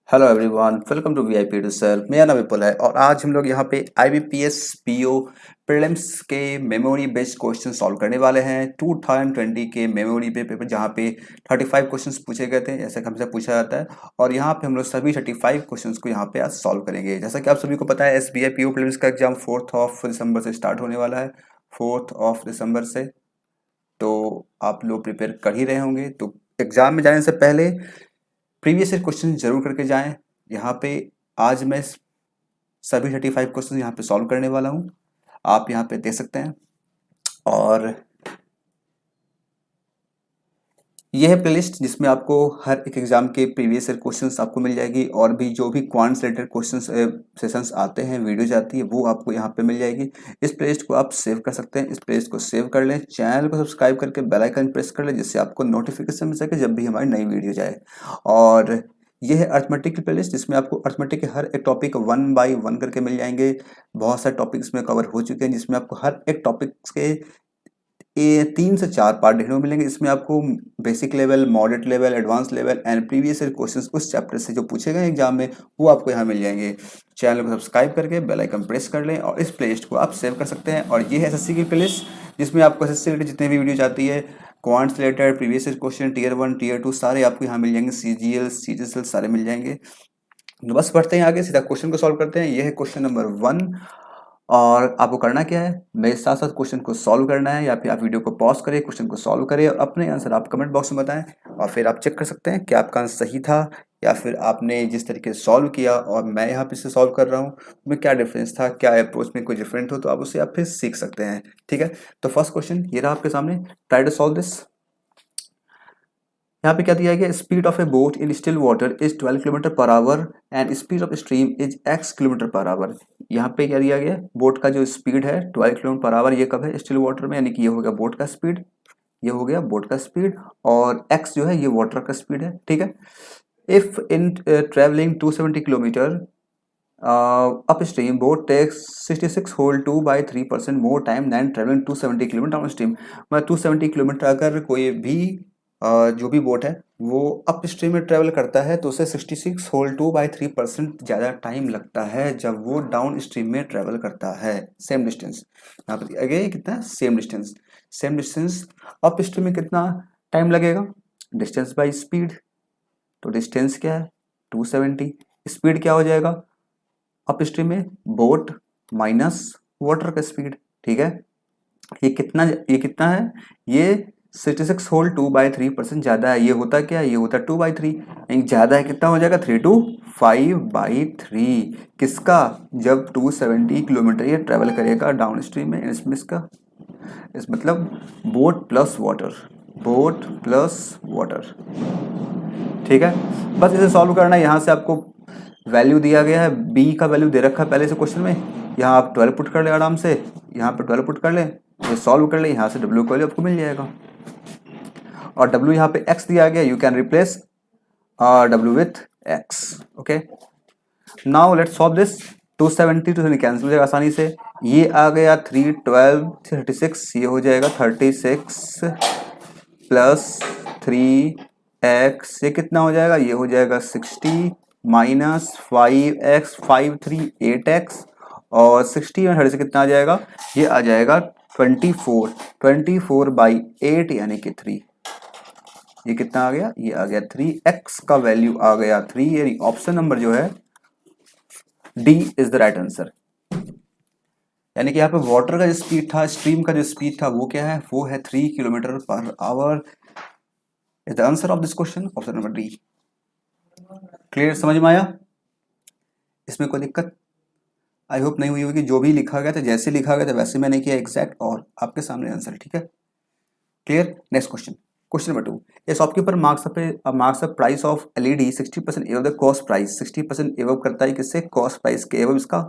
Hello everyone, welcome to VIP to self. मेरा नाम विपुल है और आज हम लोग यहाँ पे आईबीपीएस पीओ प्रीलिम्स के मेमोरी बेस्ड क्वेश्चन सॉल्व करने वाले हैं। 2020 के मेमोरी पे पेपर जहाँ पे 35 क्वेश्चंस पूछे गए थे, जैसे कि हमसे पूछा जाता है। और यहाँ पे हम लोग सभी 35 क्वेश्चंस को यहाँ पे आज सॉल्व करेंगे। जैसा कि आप सभी को पता है, एसबीआई पीओ प्रीलिम्स का एग्जाम 4 दिसंबर से स्टार्ट होने वाला है। 4 दिसंबर से तो आप लोग प्रिपेयर कर ही रहे होंगे। तो एग्जाम में जाने से पहले प्रीवियस ईयर क्वेश्चन जरूर करके जाएं। यहाँ पे आज मैं सभी 35 क्वेश्चन यहाँ पे सॉल्व करने वाला हूँ, आप यहाँ पे देख सकते हैं। और यह है प्लेलिस्ट जिसमें आपको हर एक एग्जाम के प्रीवियस ईयर क्वेश्चंस आपको मिल जाएगी, और भी जो भी क्वांट से रिलेटेड क्वेश्चंस सेशंस आते हैं, वीडियोज आती है, वो आपको यहाँ पे मिल जाएगी। इस प्लेलिस्ट को आप सेव कर सकते हैं। इस प्लेलिस्ट को सेव कर लें, चैनल को सब्सक्राइब करके बेल आइकन प्रेस कर लें, जिससे आपको नोटिफिकेशन मिल सके जब भी हमारी नई वीडियो जाए। और यह है अर्थमेटिक की प्लेलिस्ट, जिसमें आपको अर्थमेटिक के हर एक टॉपिक 1 बाय 1 करके मिल जाएंगे। बहुत सारे टॉपिक्स में कवर हो चुके हैं, जिसमें आपको हर एक टॉपिक के 3 से 4 पार्ट देखने को मिलेंगे। इसमें आपको basic level, moderate level, advance level and previous year questions उस चैप्टर से जो पूछे गए एग्जाम में, वो आपको यहाँ मिल जाएंगे। चैनल को सब्सक्राइब करके बेल आइकन प्रेस कर लें और इस प्लेलिस्ट को आप सेव कर सकते हैं। और ये है एसएससी की प्लेलिस्ट, जिसमें आपको एसएससी रिलेटेड जितने भी वीडियो जाती है, quants related, previous year question, tier 1 tier 2 सारे आपको यहाँ मिल जाएंगे। सीजीएल सीजीएल सारे मिल जाएंगे। तो बस बढ़ते हैं आगे, सीधा क्वेश्चन को सॉल्व करते हैं। ये है क्वेश्चन नंबर 1। और आपको करना क्या है, मेरे साथ साथ क्वेश्चन को सॉल्व करना है, या फिर आप वीडियो को पॉज करें, क्वेश्चन को सॉल्व करें और अपने आंसर आप कमेंट बॉक्स में बताएं। और फिर आप चेक कर सकते हैं कि आपका आंसर सही था, या फिर आपने जिस तरीके से सॉल्व किया और मैं यहाँ पे से सॉल्व कर रहा हूँ, में क्या डिफरेंस था, क्या अप्रोच में कोई डिफरेंट हो, तो आप उससे आप फिर सीख सकते हैं। ठीक है, तो फर्स्ट क्वेश्चन ये रहा आपके सामने। Try to solve this. यहाँ पे क्या दिया गया, speed of a boat in still water is 12 kilometre per hour and speed of stream is x kilometre per hour. यहाँ पे क्या दिया गया, बोट का जो स्पीड है 12 किलोमीटर पर आवर, ये कब है, स्टिल वाटर में, यानी कि ये हो गया बोट का स्पीड, ये हो गया बोट का स्पीड, और x जो है ये वाटर का स्पीड है। ठीक है, if in travelling 270 kilometre upstream boat takes 66 whole 2/3% more time than travelling 270 kilometre downstream. मतलब 270 किलोमीटर अगर कोई भी जो भी बोट है वो अप स्ट्रीम में ट्रेवल करता है, तो उसे 66 होल 2/3% ज़्यादा टाइम लगता है जब वो डाउन स्ट्रीम में ट्रेवल करता है। सेम डिस्टेंस यहाँ पर अगेन कितना, same distance. Same distance up stream में कितना टाइम लगेगा, डिस्टेंस बाई स्पीड। तो डिस्टेंस क्या है 270, स्पीड क्या हो जाएगा अप स्ट्रीम में, बोट माइनस वाटर का स्पीड। ठीक है, ये कितना है, ये 66 होल 2/3% ज़्यादा है। ये होता क्या है, ये होता 2/3, यानी ज़्यादा है, कितना हो जाएगा 3 to 5/3 किसका, जब 270 किलोमीटर ये ट्रेवल करेगा डाउन स्ट्रीम में। इसमें इसका इस मतलब boat plus water, boat plus water. ठीक है, बस इसे सॉल्व करना है। यहाँ से आपको वैल्यू दिया गया है, बी का वैल्यू दे रखा है पहले से क्वेश्चन में, यहाँ आप 12 पुट कर ले आराम से, यहाँ पे 12 पुट कर ले, ये सॉल्व कर ले, यहाँ से डब्ल्यू का वैल्यू आपको मिल जाएगा। और डब्ल्यू यहाँ पे एक्स दिया गया, you can replace W with x. Okay, now let's solve this. 270 270 cancel हो जाएगा आसानी से, ये आ गया 3 12 36, ये हो जाएगा 36 प्लस 3x, ये कितना हो जाएगा, ये हो जाएगा 60 माइनस 5x 5 3 8x, और 60 में 30 से कितना आ जाएगा, ये आ जाएगा 24/8 यानी कि 3। ये कितना आ गया, ये आ गया 3x का वैल्यू आ गया 3, यानी ऑप्शन नंबर जो है D is the right answer. यानी कि यहाँ पे वाटर का जो स्पीड था, स्ट्रीम का जो स्पीड था, वो क्या है, वो है 3 kilometre per our. Is the answer of this question option number D. Clear, समझ में आया, इसमें कोई दिक्कत आई होप नहीं हुई होगी। जो भी लिखा गया था, जैसे लिखा गया था वैसे मैंने किया एग्जैक्ट, और आपके सामने आंसर। ठीक है, clear. Next question, question number 2। A shopkeeper marks a price of LED 60% above the cost price. 60% above करता है किससे, कॉस्ट प्राइस के एबव इसका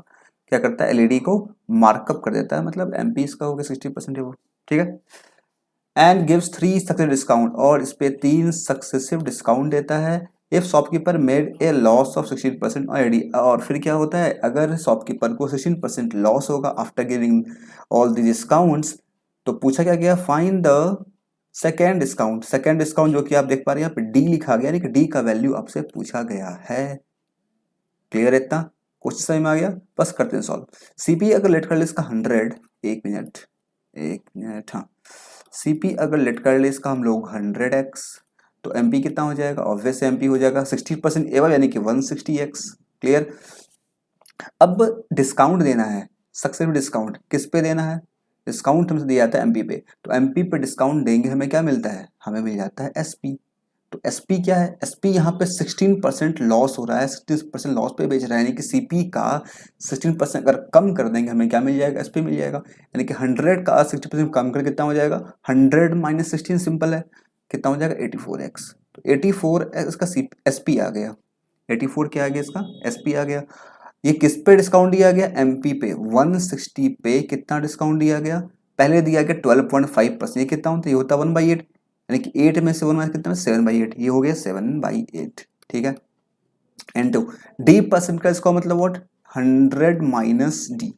क्या करता है, एलईडी को मार्कअप कर देता है, मतलब एमपी इसका हो गया 60% एबव। ठीक है, एंड गिव्स 3 सक्सेसिव डिस्काउंट, और इस पे 3 सक्सेसिव डिस्काउंट देता है। If shopkeeper made a loss of 16% on LED, और फिर क्या होता है, अगर शॉपकीपर को 16% लॉस होगा after giving all the discounts, तो पूछा क्या गया, find the second discount. Second discount जो कि आप देख पा रहे हैं यहाँ पे डी लिखा गया, यानी कि डी का वैल्यू आपसे पूछा गया है। क्लियर है इतना? क्वेश्चन समझ में आ गया? बस करते हैं सॉल्व। सीपी अगर लेट कर ले इसका 100, एक मिनट, हाँ, सीपी अगर लेट कर ले इसका हम लोग 100x, तो एमपी कितना हो जाएगा? ऑब्वियस एमपी हो जाएगा 60% एवं यानी कि 160x। क्लियर? अब डिस्काउंट देना है, सक्सेसिव डिस्काउंट किस पे देना है? डिस्काउंट हमसे दिया जाता है एमपी पे, तो एमपी पे डिस्काउंट देंगे हमें क्या मिलता है? हमें मिल जाता है एसपी। तो एसपी क्या है? एसपी यहाँ पे 16% लॉस हो रहा है, 16% लॉस पे बेच रहा है, यानी कि सीपी का 16% अगर कम कर देंगे हमें क्या मिल जाएगा? एसपी मिल जाएगा। यानी कि 100 का 60% कम कर कितना हो जाएगा? 100 माइनस 16 सिंपल है, कितना हो जाएगा? 84x। तो 84x का एसपी आ गया। 84 क्या आ गया? इसका एसपी आ गया। ये किस पे डिस्काउंट दिया गया? एमपी पे 160 पे कितना डिस्काउंट दिया गया? पहले दिया गया 12.5%, ये कितना होता है? ये होता है 1/8, यानी कि 8 में से 1 माइनस कितना? 7/8, ये हो गया 7/8। ठीक है। एंड टू डी परसेंट का इसका मतलब व्हाट? 100 माइनस डी,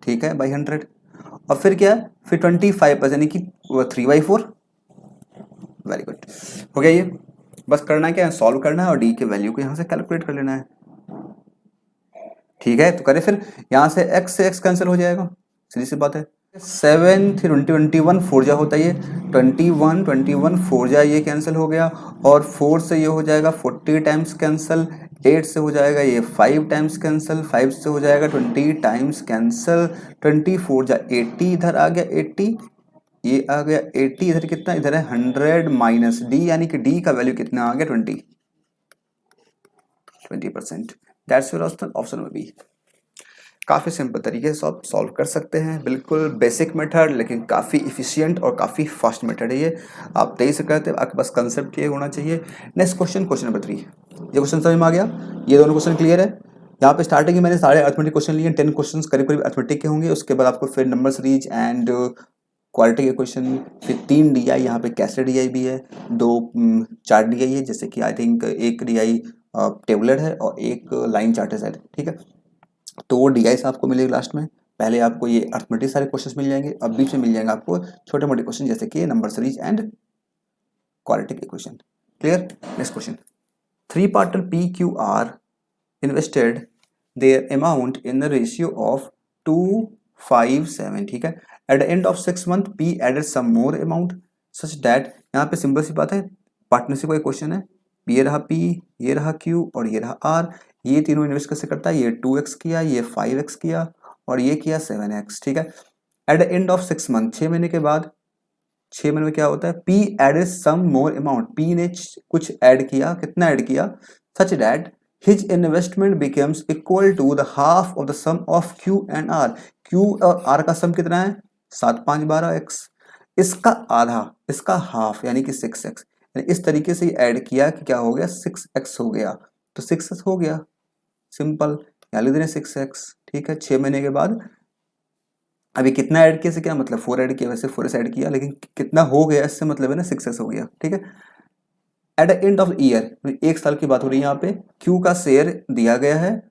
ठीक है, बाई 100। और फिर क्या है? फिर 25% यानी कि 3/4। वेरी गुड, हो गया ये। बस करना क्या है? सॉल्व करना है और डी के वैल्यू को यहाँ से कैलकुलेट कर लेना है। ठीक है, तो करें फिर। यहां से x कैंसिल हो जाएगा, सीधी सी बात है। 7 फिर 21 फोर जा होता है, ये 21 फोर जा ये कैंसिल हो गया। और 4 से ये हो जाएगा 40 टाइम्स कैंसिल, 8 से हो जाएगा ये 5 टाइम्स कैंसिल, 5 से हो जाएगा 20 टाइम्स कैंसिल, 24 जा 80, इधर आ गया 80, ये आ गया 80, इधर कितना? इधर है 100 माइनस डी, यानी कि डी का वैल्यू कितना आ गया? 20%। दैट्स योर ऑप्शन में बी। काफ़ी सिंपल तरीके से आप सॉल्व कर सकते हैं, बिल्कुल बेसिक मेथड, लेकिन काफ़ी इफिशियंट और काफ़ी फास्ट मेथड है ये। आप तेजी से करते हैं, आपके पास कंसेप्ट क्लियर होना चाहिए। Next question, question number 3। ये क्वेश्चन समझ में आ गया? ये दोनों क्वेश्चन क्लियर है? यहाँ पे स्टार्टिंग में मैंने सारे अर्थमेटिक क्वेश्चन लिए, 10 क्वेश्चन करीब करीब अर्थमेटिक के होंगे। उसके बाद आपको फिर नंबर सीरीज एंड क्वालिटी के क्वेश्चन, फिर 3 DI, यहाँ पे कैसे DI भी है, 4 DI है, जैसे कि आई थिंक एक DI टेबुलर है और एक लाइन चार्ट है शायद। ठीक है, तो वो DI से आपको मिलेगी लास्ट में। पहले आपको ये अर्थमेटिक सारे क्वेश्चंस मिल जाएंगे, अब बीच में मिल जाएंगे आपको छोटे मोटे क्वेश्चन, जैसे कि number series and quality equation. Clear? Next question. 3 partner PQR invested their amount in the ratio of 257। ठीक है, at the end of 6 month P added some more amount such that, यहाँ पे सिंपल सी बात है, partnership का question है। ये रहा P, ये रहा Q और ये रहा R। ये तीनों इन्वेस्ट कैसे करता है? ये 2x किया, ये 5x किया और ये किया 7x। ठीक है, at the end of 6 month, 6 महीने के बाद, 6 महीने में क्या होता है? P added some more amount, P ने कुछ ऐड किया, कितना ऐड किया? Such that his investment becomes equal to the half of the sum of Q and R। Q और R का सम कितना है? 7 5 12x। इसका आधा, इसका हाफ यानी कि 6x। इस तरीके से ऐड किया कि क्या हो गया? 6x हो गया। तो 6x हो गया, सिंपल, यहाँ लिख दें 6x। ठीक है, 6 महीने के बाद अभी कितना ऐड किया से क्या मतलब? 4 ऐड किया, वैसे 4x ऐड किया, लेकिन कितना हो गया इससे मतलब है ना 6x हो गया। ठीक है, at the end of year, एक साल की बात हो रही है यहाँ पे, Q का शेयर दिया गया है,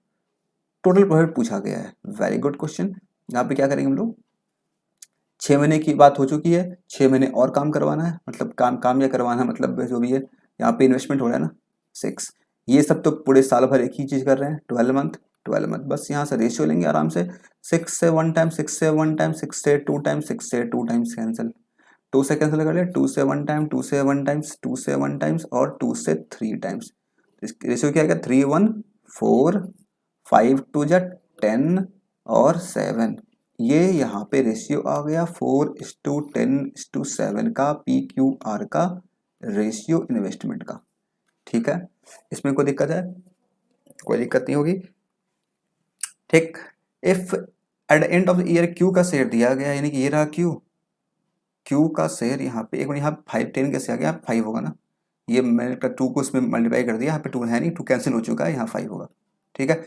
टोटल प्रॉफिट पूछा गया है। Very good question. यहाँ पे क्या करेंगे हम लोग? 6 महीने की बात हो चुकी है, 6 महीने और काम करवाना है, मतलब काम या करवाना है, मतलब जो भी है यहाँ पे इन्वेस्टमेंट हो रहा है ना 6। ये सब तो पूरे साल भर एक ही चीज कर रहे हैं, 12 मंथ 12 मंथ। बस यहाँ से रेशियो लेंगे आराम से, 6 से 1 टाइम, 6 से 1 टाइम, 6 से 2 टाइम, 6 से 2 टाइम्स कैंसिल, 2 से कैंसिल कर लिया, 2 से 1 टाइम, 2 से 1 टाइम्स, 2 से 1 टाइम्स और 2 से 3 टाइम्स। रेशियो क्या आएगा? 3 1 4, 5 2 जा 10 और 7। ये यहाँ पे रेशियो आ गया 4:10:7 का PQR का रेशियो इन्वेस्टमेंट का। ठीक है, इसमें कोई दिक्कत है? कोई दिक्कत नहीं होगी। ठीक, if at the end of the year Q का शेयर दिया गया, यानी कि ये रहा Q का शेयर यहाँ पे, एक मिनट, यहाँ 5 10 कैसे आ गया? 5 होगा ना, ये मैंने 2 को इसमें मल्टीप्लाई कर दिया, यहाँ पे 2 है नहीं, 2 कैंसिल हो चुका है, यहाँ 5 होगा। ठीक है,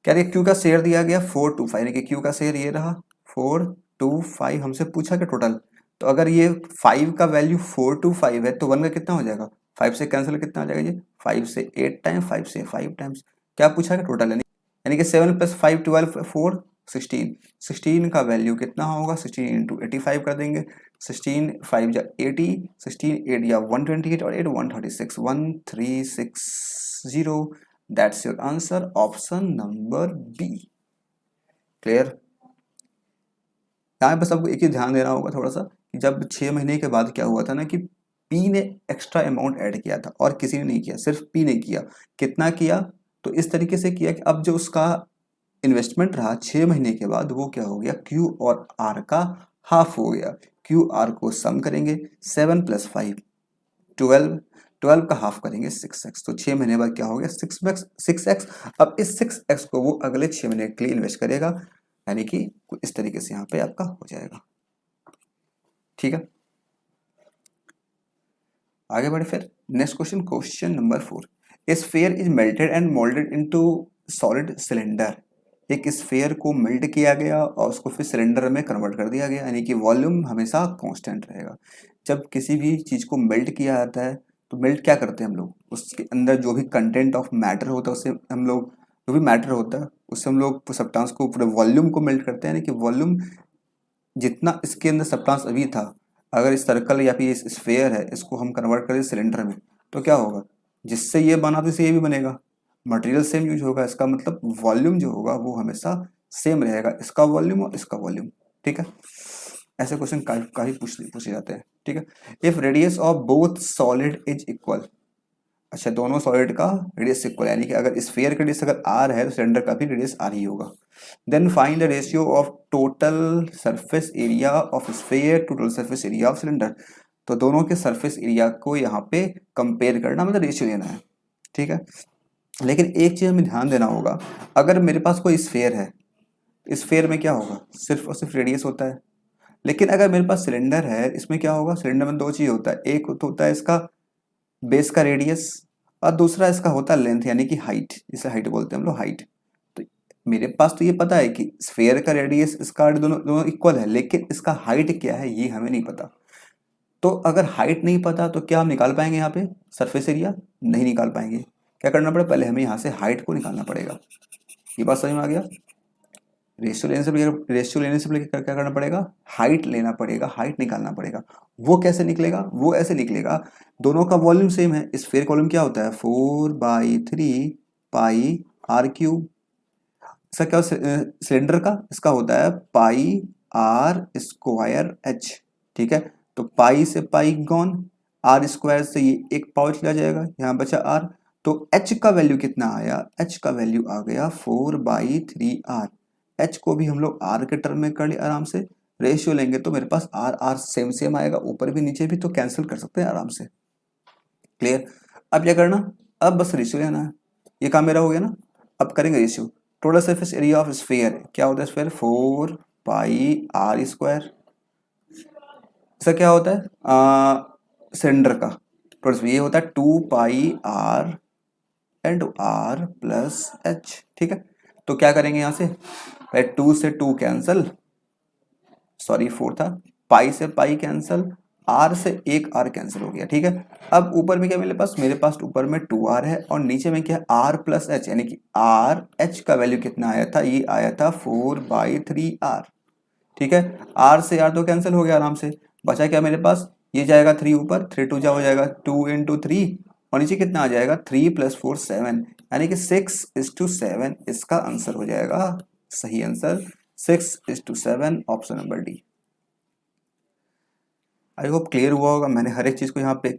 क्या Q का शेयर दिया गया 425, यानी कि Q का शेयर ये रहा 425। हमसे पूछा कि टोटल, तो अगर ये 5 का वैल्यू 425 है तो 1 का कितना हो जाएगा? 5 से कैंसिल कितना हो जाएगा ये? 5 से 8 टाइम, 5 से 5 टाइम्स। क्या पूछा कि टोटल, यानी कि 7 + 5 12 4 16। 16 का वैल्यू कितना होगा? 16 × 85 कर देंगे, 16 5 जा 80, 16 8 या 128 और 8 136, 1360 that's your answer, option number B. Clear. यहाँ बस आपको एक ही ध्यान देना होगा थोड़ा सा कि जब 6 महीने के बाद क्या हुआ था ना कि पी ने एक्स्ट्रा अमाउंट ऐड किया था और किसी ने नहीं किया, सिर्फ पी ने किया। कितना किया? तो इस तरीके से किया कि अब जो उसका इन्वेस्टमेंट रहा 6 महीने के बाद वो क्या हो गया, क्यू और आर का हाफ हो गया। क्यू आर को सम करेंगे 7 + 5 12, 12 का हाफ करेंगे 6x, तो 6 महीने बाद क्या हो गया 6x। अब इस 6x को वो अगले 6 महीने के लिए इन्वेस्ट करेगा, यानी कि इस तरीके से यहाँ पे आपका हो जाएगा। ठीक है, आगे बढ़े फिर। Next question, question number 4। A sphere is melted and moulded into solid cylinder. एक स्फीयर को मेल्ट किया गया और उसको फिर सिलेंडर में कन्वर्ट कर दिया गया, यानी कि वॉल्यूम हमेशा कांस्टेंट रहेगा। जब किसी भी चीज को मेल्ट किया जाता है तो मेल्ट क्या करते हैं हम लोग, उसके अंदर जो भी कंटेंट ऑफ मैटर होता है उससे हम लोग, जो भी मैटर होता है उससे हम लोग सब्सटेंस को, पूरे वॉल्यूम को मेल्ट करते हैं, यानी कि वॉल्यूम जितना इसके अंदर सब्सटेंस अभी था, अगर इस सर्कल या फिर इस स्फेयर है इसको हम कन्वर्ट करें सिलेंडर में, तो क्या होगा, जिससे ये बना तो इससे ये भी बनेगा, मटेरियल सेम यूज होगा, इसका मतलब वॉल्यूम जो होगा वो हमेशा सेम रहेगा, इसका वॉल्यूम और इसका वॉल्यूम। ठीक है, ऐसे क्वेश्चन काफी पूछे जाते हैं। ठीक है, if radius of both solid is equal. अच्छा, दोनों सॉलिड का रेडियस इक्वल, यानी कि अगर स्फीयर का रेडियस अगर आर है तो सिलेंडर का भी रेडियस आर ही होगा। Then find the ratio of total surface area of sphere to total surface area of cylinder. तो दोनों के सरफेस एरिया को यहाँ पे कंपेयर करना, मतलब रेशियो लेना है। ठीक है, लेकिन एक चीज हमें ध्यान देना होगा, अगर मेरे पास कोई स्फीयर है, स्फीयर में क्या होगा, सिर्फ और सिर्फ रेडियस होता है। लेकिन अगर मेरे पास सिलेंडर है, इसमें क्या होगा, सिलेंडर में दो चीज होता है, एक तो होता है इसका बेस का रेडियस और दूसरा इसका होता है लेंथ, यानी कि हाइट, इसे हाइट बोलते हैं हम लोग, हाइट। तो मेरे पास तो ये पता है कि स्फीयर का रेडियस इसका दोनों दोनों इक्वल है, लेकिन इसका हाइट क्या है ये हमें नहीं पता। तो अगर हाइट नहीं पता तो क्या हम निकाल पाएंगे यहाँ पे सरफेस एरिया? नहीं निकाल पाएंगे। क्या करना पड़ेगा, पहले हमें यहाँ से हाइट को निकालना पड़ेगा। ये बात समझ में आ गया? रेशियो लेने से पहले क्या करना पड़ेगा, हाइट लेना पड़ेगा, हाइट निकालना पड़ेगा। वो कैसे निकलेगा, वो ऐसे निकलेगा, दोनों का वॉल्यूम सेम है। स्फीयर का वॉल्यूम क्या होता है, 4/3 पाई आर क्यूब। इसका क्या सिलेंडर का, इसका होता है पाई आर स्क्वायर एच। ठीक है, तो पाई से पाई गॉन, आर स्क्वायर से ये एक पावर चला जाएगा, यहाँ बचा आर। तो एच का वैल्यू कितना आया, एच का वैल्यू आ गया 4/3 आर। एच को भी हम लोग आर के टर्म में कर लिए आराम से, रेशियो लेंगे तो मेरे पास आर आर सेम सेम आएगा, ऊपर भी नीचे भी, तो कैंसिल कर सकते हैं आराम से। क्लियर। अब क्या करना, अब बस रेशियो लेना है। ये काम मेरा हो गया ना, अब करेंगे ratio. Total surface area of sphere क्या होता है, स्फीयर 4πr²। इसका क्या होता है सिलेंडर का टोटल, ये होता है 2πr एंड r + h। ठीक है, तो क्या करेंगे यहाँ से, 2 से 2 कैंसल, सॉरी 4 था, पाई से पाई कैंसल, आर से एक आर कैंसिल हो गया। ठीक है, अब ऊपर में क्या मेरे पास ऊपर में 2r है और नीचे में क्या है r + h, यानी कि r h का वैल्यू कितना आया था, ये आया था 4/3r। ठीक है, r से r तो कैंसिल हो गया आराम से, बचा क्या मेरे पास, ये जाएगा 3 ऊपर, 3 2 जा हो जाएगा 2 × 3, और नीचे कितना आ जाएगा 3 + 4 7, यानी कि 6:7 इसका आंसर हो जाएगा। सही आंसर 6:7, ऑप्शन नंबर डी। आई होप क्लियर हुआ होगा, मैंने हर एक चीज़ को यहाँ पे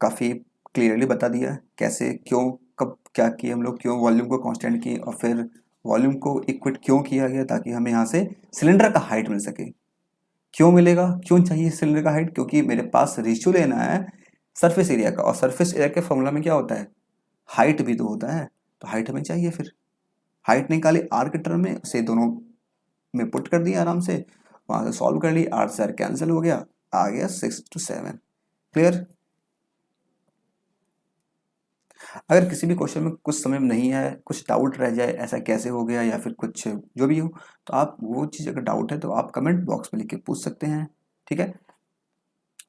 काफ़ी क्लियरली बता दिया है, कैसे क्यों कब क्या किए हम लोग, क्यों वॉल्यूम को कांस्टेंट किए और फिर वॉल्यूम को इक्विट क्यों किया गया, ताकि हमें यहाँ से सिलेंडर का हाइट मिल सके। क्यों मिलेगा, क्यों चाहिए सिलेंडर का हाइट, क्योंकि मेरे पास रेशियो लेना है सरफेस एरिया का, और सरफेस एरिया के फॉर्मूला में क्या होता है, हाइट भी तो होता है, तो हाइट हमें चाहिए। फिर हाइट निकाली आर के टर्म में, से दोनों में पुट कर दिया आराम से, वहां से सॉल्व कर ली, आर से आर कैंसिल हो गया, आ गया 6:7। क्लियर। अगर किसी भी क्वेश्चन में कुछ समझ में नहीं है, कुछ डाउट रह जाए ऐसा कैसे हो गया या फिर कुछ जो भी हो, तो आप वो चीज़ अगर डाउट है तो आप कमेंट बॉक्स में लिख के पूछ सकते हैं। ठीक है,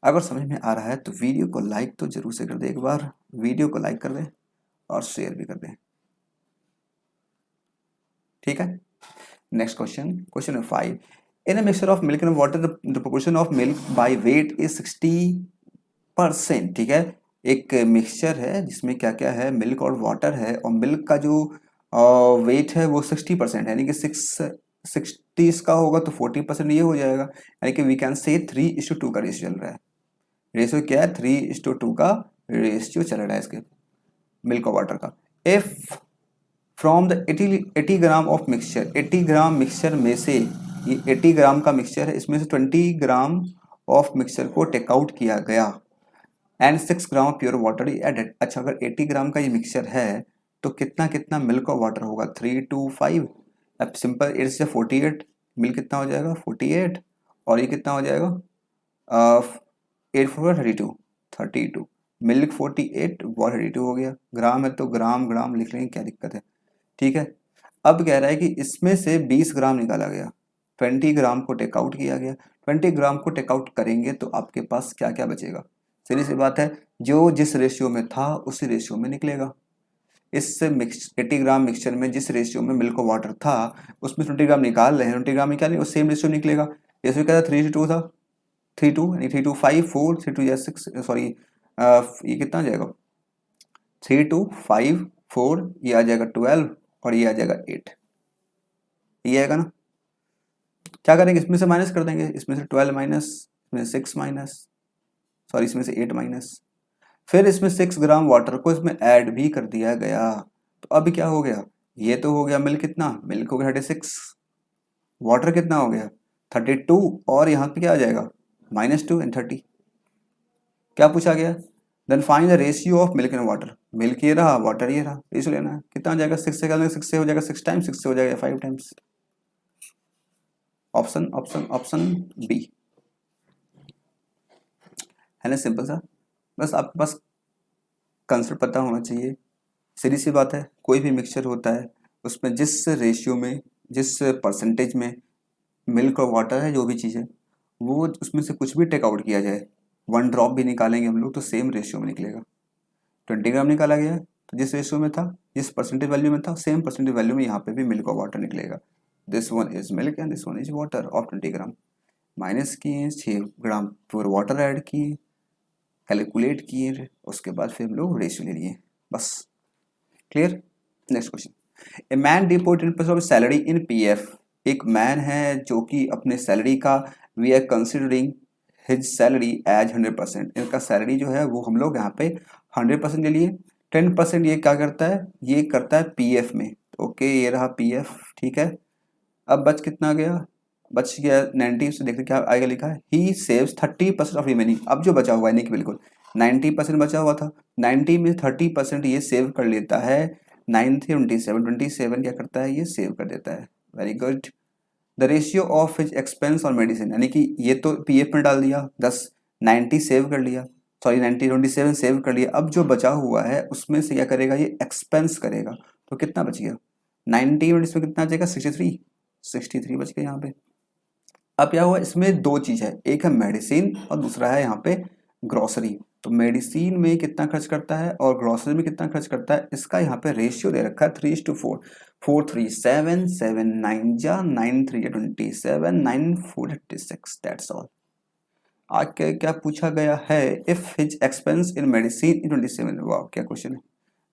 अगर समझ में आ रहा है तो वीडियो को लाइक तो जरूर से कर दें, एक बार वीडियो को लाइक कर दें और शेयर भी कर दें। ठीक है, next question, question number 5। In a mixture of milk and water the proportion of milk by weight is 60%। ठीक है, एक मिक्सचर है जिसमें क्या क्या है, मिल्क और वाटर है, और मिल्क का जो वेट है वो 60% यानी कि 60 इसका होगा तो 40% ये हो जाएगा, यानी कि वी कैन से 3:2 का रेशियो चल रहा है। रेशियो क्या है, 3:2 का रेशियो चल रहा है इसके मिल्क और वाटर का। If from the 80 gram of mixture, 80 gram mixture में से, ये 80 ग्राम का मिक्सचर है, इसमें से 20 ग्राम ऑफ मिक्सचर को टेक आउट किया गया and 6 gram pure water added. अच्छा, अगर 80 ग्राम का ये मिक्सचर है तो कितना कितना मिल्क और वाटर होगा, 3 to 5। अब सिंपल 8 से 48, मिल्क कितना हो जाएगा 48, और ये कितना हो जाएगा 8 4 32, 32 मिल्क 48 वाटर 32 हो गया। ग्राम है तो ग्राम ग्राम लिख लेंगे, क्या दिक्कत है, ठीक है। अब कह रहा है कि इसमें से 20 ग्राम निकाला गया, 20 ग्राम को टेक आउट किया गया। 20 ग्राम को टेक आउट करेंगे तो आपके पास क्या क्या बचेगा, सीधी सी बात है, जो जिस रेशियो में था उसी रेशियो में निकलेगा। इस मिक्स 80 ग्राम मिक्सचर में जिस रेशियो में मिल्क और वाटर था उसमें 20 ग्राम निकाल रहे हैं, 20 ग्राम निकालें और सेम रेशियो निकलेगा। रेशियो क्या था, 3:2 था, 3:2 यानी 3:2 5 4 3:2 6, सॉरी ये कितना आ जाएगा 3:2 5 4, ये आ जाएगा 12 और ये आ जाएगा 8, ये आएगा ना। क्या करेंगे, इसमें से माइनस कर देंगे, इसमें से 12 माइनस, इसमें से 6 माइनस, सॉरी इसमें से 8 माइनस, फिर इसमें 6 ग्राम वाटर को इसमें ऐड भी कर दिया गया। तो अब क्या हो गया, ये तो हो गया मिल्क, कितना मिल्क हो गया 36, वाटर कितना हो गया 32, और यहाँ पे क्या आ जाएगा -2 एंड 30। क्या पूछा गया, then find the ratio of milk and water. Milk ये रहा, वाटर ये रहा, रेशियो लेना है, कितना हो जाएगा 6 से, 6 से हो जाएगा 6 टाइम्स, 6 से हो जाएगा 5 times. Option option option B है ना, सिंपल सा। बस आपके पास कंसेप्ट पता होना चाहिए, सीधी सी बात है। कोई भी मिक्सचर होता है उसमें जिस रेशियो में, जिस परसेंटेज में मिल्क और वाटर है, जो भी चीज़ है वो उसमें से कुछ भी टेक आउट किया जाए, 1 ड्रॉप भी निकालेंगे हम लोग तो सेम रेशियो में निकलेगा। 20 ग्राम निकाला गया है तो जिस रेशियो में था, जिस परसेंटेज वैल्यू में था, सेम परसेंटेज वैल्यू में यहाँ पे भी मिल्क और वाटर निकलेगा। This one is milk and this one is water of 20 gram. Minus किए, 6 ग्राम प्योर वाटर ऐड किए, कैलकुलेट किए, उसके बाद फिर हम लोग रेशियो ले लिए, बस। Clear. Next question, a man deposited of salary in PF. एक मैन है जो कि अपने सैलरी का, we are considering his salary as 100%। इनका सैलरी जो है वो हम लोग यहाँ पे 100% ले लिए, 10% ये क्या करता है, ये करता है पीएफ में। ओके, ये रहा पीएफ, ठीक है। अब बच कितना गया, बच गया 90 से, देखते क्या आएगा, लिखा है ही सेव्स 30% ऑफ रिमेनिंग। अब जो बचा हुआ है, नहीं कि बिल्कुल 90% बचा हुआ था, 90 में 30% ये सेव कर लेता है। 9 थे 27, 27 क्या करता है, ये सेव कर देता है। Very good. The ratio of his expense और मेडिसिन, यानी कि ये तो पीएफ में डाल दिया 10, 90 सेव कर लिया, सॉरी 90 27 सेव कर लिया। अब जो बचा हुआ है उसमें से क्या करेगा, ये एक्सपेंस करेगा, तो कितना बच गया 90 और इसमें कितना बचेगा 63, 63 बच गया यहाँ पे। अब क्या हुआ, इसमें दो चीज है, एक है मेडिसिन और दूसरा है यहाँ पे ग्रोसरी। तो मेडिसिन में कितना खर्च करता है और ग्रोसरी में कितना खर्च करता है, इसका यहाँ पे रेशियो दे रखा है 3:4, 4 3 7 7 9 जा 9 3 27 9 4 36, दैट्स ऑल। आगे क्या पूछा गया है, if his expense in medicine in 27, वाह क्या क्वेश्चन है।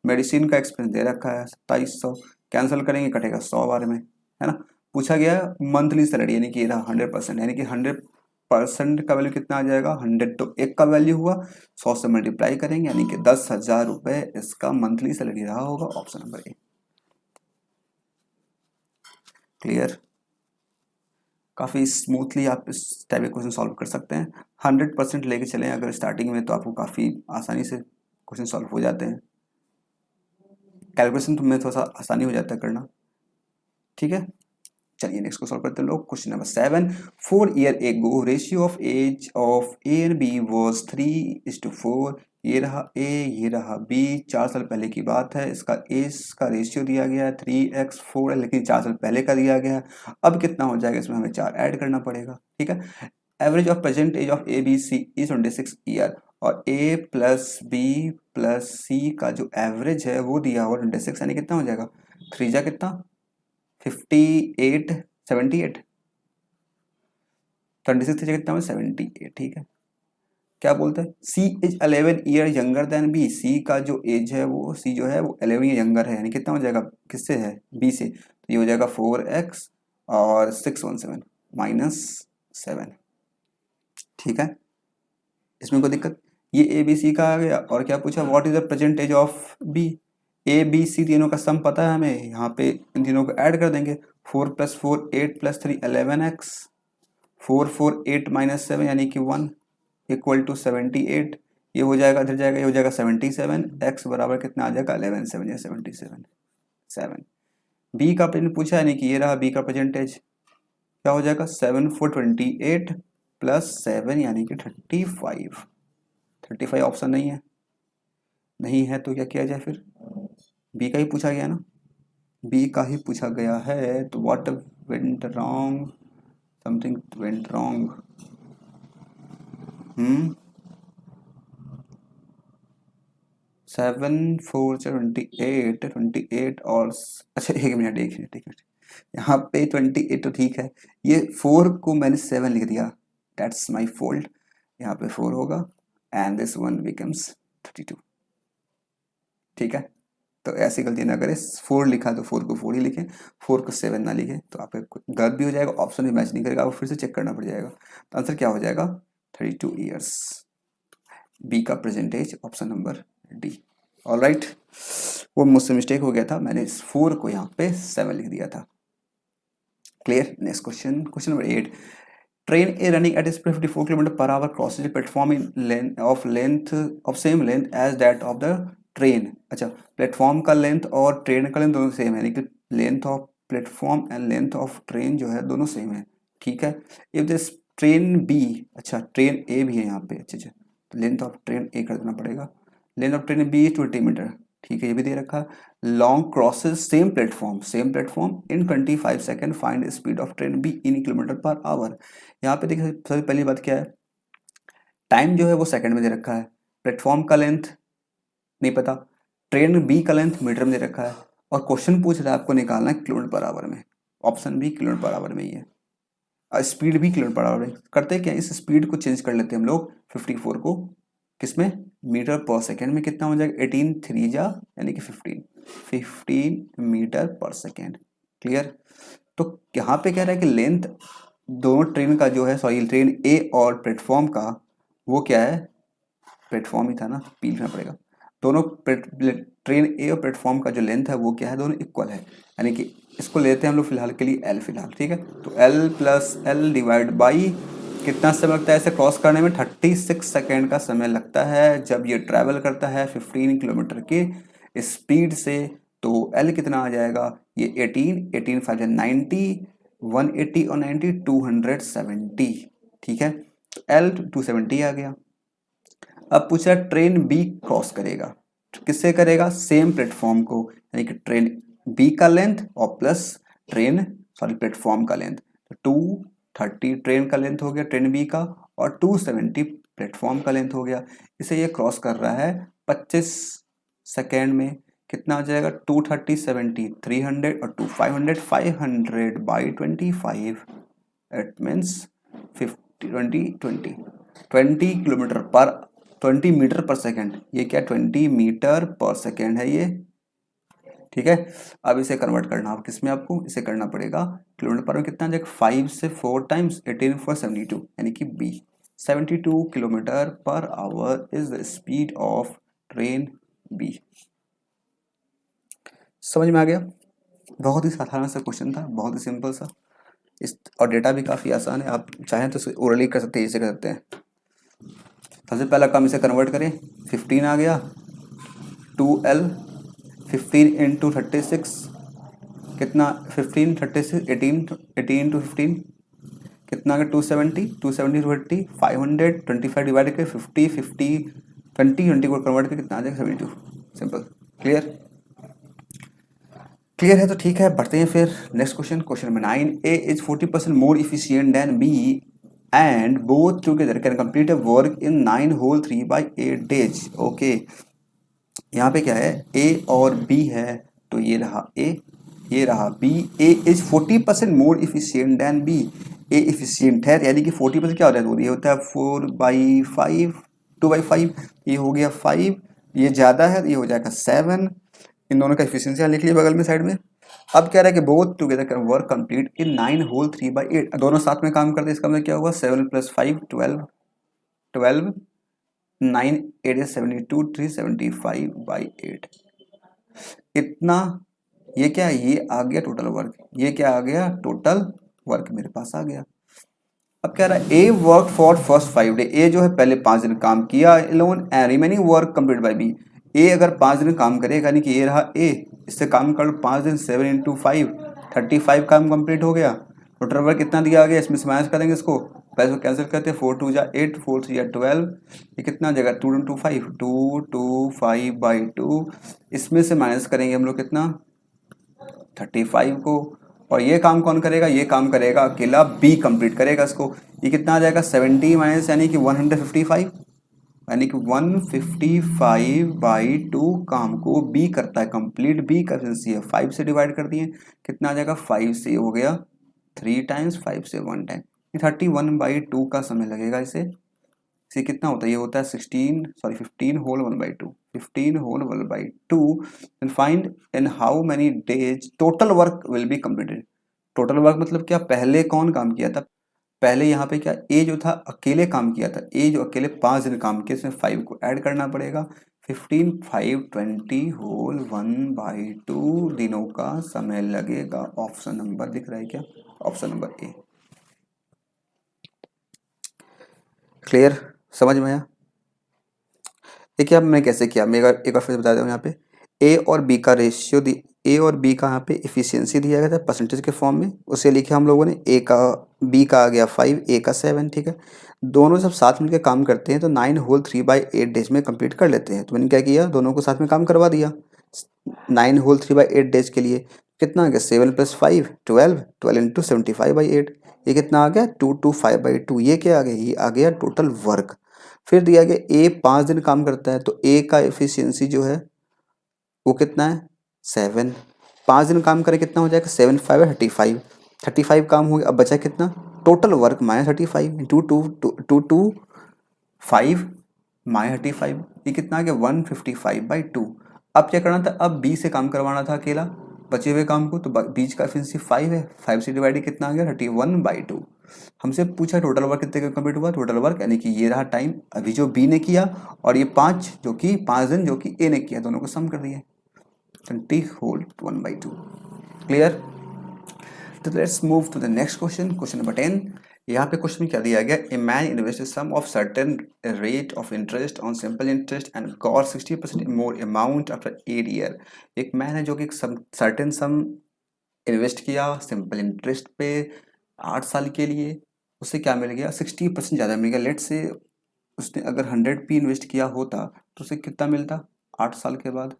मेडिसिन का एक्सपेंस दे रखा है 2700, कैंसिल करेंगे कटेगा 100 बारे में, है ना। पूछा गया मंथली सैलरी, यानी कि ये रहा 100%, यानी कि 100% का वैल्यू कितना आ जाएगा, 100 तो एक का वैल्यू हुआ, 100 से मल्टीप्लाई करेंगे यानी कि 10,000 रुपए इसका मंथली सैलरी रहा होगा, ऑप्शन नंबर ए। क्लियर। काफ़ी स्मूथली आप इस टाइप के क्वेश्चन सॉल्व कर सकते हैं। 100% लेके चलें अगर स्टार्टिंग में तो आपको काफ़ी आसानी से क्वेश्चन सॉल्व हो जाते हैं। कैलकुलेशन तो में थोड़ा सा आसानी हो जाता है करना, ठीक है। चलिए नेक्स्ट को सॉल्व करते हैं लोग। Question number 7, 4 year ago ratio of age of A and B was 3:4। ये रहा ए, ये रहा बी, 4 साल पहले की बात है। इसका एज का रेशियो दिया गया है 3:4 है, लेकिन 4 साल पहले का दिया गया है। अब कितना हो जाएगा, इसमें हमें 4 ऐड करना पड़ेगा, ठीक है। Average of present age of A B C is 26 year, और A plus B plus C का जो एवरेज है वो दिया हुआ 26, यानी कितना हो जाएगा 3 जा कितना 58 78, 26 कितना 78, ठीक है। क्या बोलते हैं, C is 11 year younger than B, C का जो एज है वो, सी जो है वो 11 ईयर यंगर है, यानी कितना हो जाएगा, किससे है, बी से, तो ये हो जाएगा 4x और 617 -7। ठीक है, इसमें कोई दिक्कत, ये ए बी सी का आ गया। और क्या पूछा, what is the present age of B, A B C तीनों का सम पता है हमें, यहाँ पे इन तीनों को ऐड कर देंगे, 4 + 4 8 + 3 11x, 4 4 8 - 7 यानी कि 1 = 78, ये हो जाएगा, इधर जाएगा, ये हो जाएगा 77, x बराबर कितना आ जाएगा 11 7 या 77 7। बी का प्रेजेंट पूछा, यानी कि ये रहा बी का प्रेजेंटेज, क्या हो जाएगा 7 4 28 + 7 यानी कि 35। 35 ऑप्शन नहीं है, नहीं है तो क्या किया जाए फिर, बी का ही पूछा गया ना, बी का ही पूछा गया है, तो what went wrong, something went wrong. 7 4 28 28 और अच्छा एक मिनट, यहाँ पे 28 तो ठीक है, ये 4 को मैंने 7 लिख दिया, दैट्स माय फॉल्ट, यहाँ पे 4 होगा एंड दिस वन बिकम्स 32। ठीक है, तो ऐसी गलती ना करें, 4 लिखा तो 4 को 4 ही लिखें, 4 को 7 ना लिखें, तो आपका गलत भी हो जाएगा, ऑप्शन भी मैच नहीं करेगा, आपको फिर से चेक करना पड़ जाएगा। तो आंसर क्या हो जाएगा 32 ईयर्स, बी का percentage, option number D. Alright, वो मुझसे मिस्टेक हो गया था, मैंने इस 4 को यहाँ पे 7 लिख दिया था। Clear, next question, question number 8, train A running at speed 54 km/h crosses platform in of same length as that of the train. अच्छा, प्लेटफॉर्म का लेंथ और ट्रेन का लेंथ दोनों सेम है, यानी कि length of platform and length of train जो है दोनों सेम है। ठीक है, इफ दिस ट्रेन बी, अच्छा ट्रेन ए भी है यहाँ पे, अच्छा तो लेंथ ऑफ ट्रेन ए कर देना पड़ेगा, length of train B 20 metre, ठीक है ये भी दे रखा, long crosses same platform in 25 second, find speed of train B in km/h। यहाँ पे देखिए सबसे पहली बात क्या है, टाइम जो है वो सेकंड में दे रखा है, प्लेटफॉर्म का लेंथ नहीं पता, ट्रेन बी का लेंथ मीटर में दे रखा है, और क्वेश्चन पूछ रहा है आपको निकालना है km/h में, ऑप्शन बी km/h में ही है, और स्पीड भी km/h में। करते क्या, इस स्पीड को चेंज कर लेते हैं हम लोग 54 को किसमें, मीटर पर सेकेंड में, कितना हो जाएगा 18 3 जा यानी कि 15 मीटर पर सेकेंड। क्लियर, तो यहाँ पे कह रहा है कि लेंथ दोनों ट्रेन का जो है, सॉरी ट्रेन ए और प्लेटफॉर्म का, वो क्या है, प्लेटफॉर्म ही था ना, पी लिखना पड़ेगा, दोनों ट्रेन ए और प्लेटफॉर्म का जो लेंथ है वो क्या है, दोनों इक्वल है, यानी कि इसको लेते हैं हम लोग फिलहाल के लिए एल फिलहाल। ठीक है, तो L plus L divide by कितना समय लगता है इसे क्रॉस करने में, 36 सेकेंड का समय लगता है जब ये ट्रैवल करता है 15 किलोमीटर के स्पीड से। तो एल कितना आ जाएगा, ये 18 5 90, 180 और 90 270। ठीक है, तो एल 270 आ गया। अब पूछा ट्रेन बी क्रॉस करेगा, किससे करेगा, सेम प्लेटफॉर्म को, यानी कि ट्रेन बी का लेंथ और प्लस प्लेटफॉर्म का लेंथ, तो 230 ट्रेन का लेंथ हो गया ट्रेन बी का, और 270 प्लेटफॉर्म का लेंथ हो गया। इसे ये क्रॉस कर रहा है 25 सेकेंड में, कितना आ जाएगा 230 70 300 और 2 500 500 बाई 25, इट मीन्स 20 किलोमीटर पर 20 मीटर पर सेकेंड, ये क्या 20 मीटर पर सेकेंड है ये। ठीक है, अब इसे कन्वर्ट करना, अब किसमें आपको इसे करना पड़ेगा किलोमीटर पर में, कितना जाएगा 5 से 4 टाइम्स 18 4 72, यानी कि B 72 km/h is the speed of train B. समझ में आ गया, बहुत ही साधारण सा क्वेश्चन था, बहुत ही सिंपल सा, इस और डेटा भी काफ़ी आसान है, आप चाहें तो ओरली कर सकते हैं, इसे कर सकते हैं। सबसे पहला काम इसे कन्वर्ट करें, 15 आ गया, 2L 15 इंटू 36 कितना, 15 36 18 टू 15 कितना आ गया 270 टू 80 500 25 डिवाइड करके 50 50 20 को कन्वर्ट करके कितना आ जाएगा 72। सिंपल, क्लियर है, तो ठीक है बढ़ते हैं फिर next question, question number 9, A is 40% more efficient than B and both together can complete a work in 9 whole 3/8 days। Okay, यहाँ पे क्या है, ए और बी है, तो ये रहा ए, ये रहा B, A is 40% more efficient than B, A efficient है, यानी कि 40% क्या होता है, तो ये होता है 4/5 2/5, ये हो गया 5, ये ज़्यादा है, ये हो जाएगा 7। इन दोनों का एफिशिएंसी लिख लिया बगल में साइड में। अब कह रहा है कि both together can work complete in 9 whole 3/8। दोनों साथ में काम करते हैं, इसका मतलब क्या हुआ, 7 + 5 12, 12 9 8 is 72, 375/8। इतना, ये क्या है, ये आ गया टोटल वर्क, ये क्या आ गया, टोटल वर्क मेरे पास आ गया। अब कह रहा है A work for first 5 day, A जो है पहले 5 दिन काम किया alone and remaining work complete by B. A अगर 5 दिन काम करेगा, यानी कि ये रहा ए, इससे काम कर 5 दिन, 7 × 5 35 काम कंप्लीट हो गया। टोटल वर्क कितना दिया गया, इसमें से माइनस करेंगे इसको, पहले इसको कैंसिल करते हैं, 4 × 2 = 8, 4 × 3 = 12, ये कितना आ जाएगा, 2 × 5 225/2, इसमें से माइनस करेंगे हम लोग कितना, 35 को। और ये काम कौन करेगा, ये काम करेगा अकेला बी कंप्लीट करेगा इसको। ये कितना आ जाएगा, 70 माइनस यानी कि 155, यानी कि 155/2 काम को बी करता है कंप्लीट। बी का एफिशिएंसी है 5 से डिवाइड कर दिए, कितना आ जाएगा, 5 से हो गया 3 टाइम्स, 5 से 1 टाइम, 31/2 का समय लगेगा इसे कितना होता है, ये होता है 15 whole 1/2, 15 whole 1/2 and find in how many days total work will be completed. Total work मतलब क्या, पहले कौन काम किया था, पहले यहाँ पे क्या ए जो था अकेले काम किया था, ए जो अकेले 5 दिन काम किया, इसमें 5 को ऐड करना पड़ेगा, 15 5 20 होल 1/2 दिनों का समय लगेगा। ऑप्शन नंबर दिख रहा है क्या, ऑप्शन नंबर ए। क्लियर, समझ में आया। देखिए अब मैं कैसे किया, मैं एक बार फिर बता दूँ, यहाँ पे ए और बी का रेशियो दी, ए और बी का यहाँ पे इफिशियंसी दिया गया था परसेंटेज के फॉर्म में, उसे लिखे हम लोगों ने, ए का, बी का आ गया 5, ए का 7, ठीक है। दोनों जब साथ मिलकर काम करते हैं तो 9 होल 3/8 डेज में कंप्लीट कर लेते हैं। तो मैंने क्या किया, दोनों को साथ में काम करवा दिया 9 होल 3/8 डेज के लिए। कितना आ गया, 7 + 5 12, 12 × 75/8, ये कितना आ गया, 225/2। ये क्या आ गया, ये आ गया टोटल वर्क। फिर दिया गया ए 5 दिन काम करता है, तो ए का एफिशिएंसी जो है वो कितना है, 7। 5 दिन काम करे कितना हो जाएगा, 7 × 5 = 35, 35 काम हो गया। अब बचा कितना, टोटल वर्क -35 × 225 -35, ये कितना आ गया, 155/2। अब क्या करना था, अब बी से काम करवाना था अकेला बचे हुए काम को, तो बीच का एफिशिएंसी 5 है, 5 से डिवाइड कितना आ गया, 31/2। हमसे पूछा टोटल वर्क कितने का कंप्लीट हुआ, टोटल वर्क यानी कि ये रहा टाइम अभी जो बी ने किया, और ये 5 जो कि 5 दिन जो कि ए ने किया, दोनों को सम कर दिए, 20 होल 1/2। क्लियर। तो let's move to the next question, question number 10। यहाँ पे क्वेश्चन में क्या दिया गया, a man invest sum of certain rate of interest on simple interest and got 60% more amount after 8 year. एक मैन है जो कि सर्टेन सम इन्वेस्ट किया सिंपल इंटरेस्ट पे 8 साल के लिए, उसे क्या मिल गया, 60% ज़्यादा मिल गया। लेट से उसने अगर 100p इन्वेस्ट किया होता तो उसे कितना मिलता 8 साल के बाद,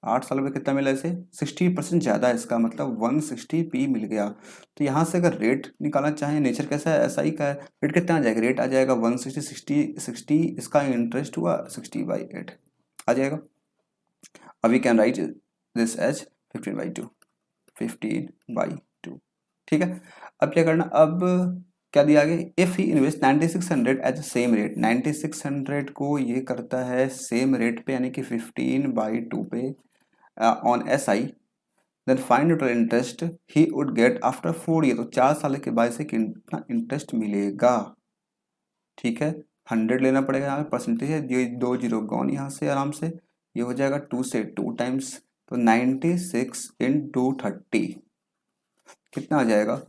8 साल में कितना मिला इसे, 60% ज़्यादा, इसका मतलब 160p मिल गया। तो यहाँ से अगर रेट निकालना चाहें, नेचर कैसा है ऐसा ही का है, रेट कितना आ जाएगा, रेट आ जाएगा 160 इसका इंटरेस्ट हुआ 60/8 आ जाएगा। अब we can write this as 15/2, 15/2, ठीक है। अब क्या करना, अब क्या दिया गया, if he invest 9600 at the same rate, 9600 को ये करता है सेम रेट पे यानी कि 15/2 पे on SI, then find total interest he would get after 4 year. तो 4 साल के बाद से कितना इंटरेस्ट मिलेगा, ठीक है। 100 लेना पड़ेगा, यहाँ पे परसेंटेज है, ये 2 जीरो गॉन यहाँ से आराम से, ये हो जाएगा 2 से 2 टाइम्स, तो 96 × 30 कितना आ जाएगा,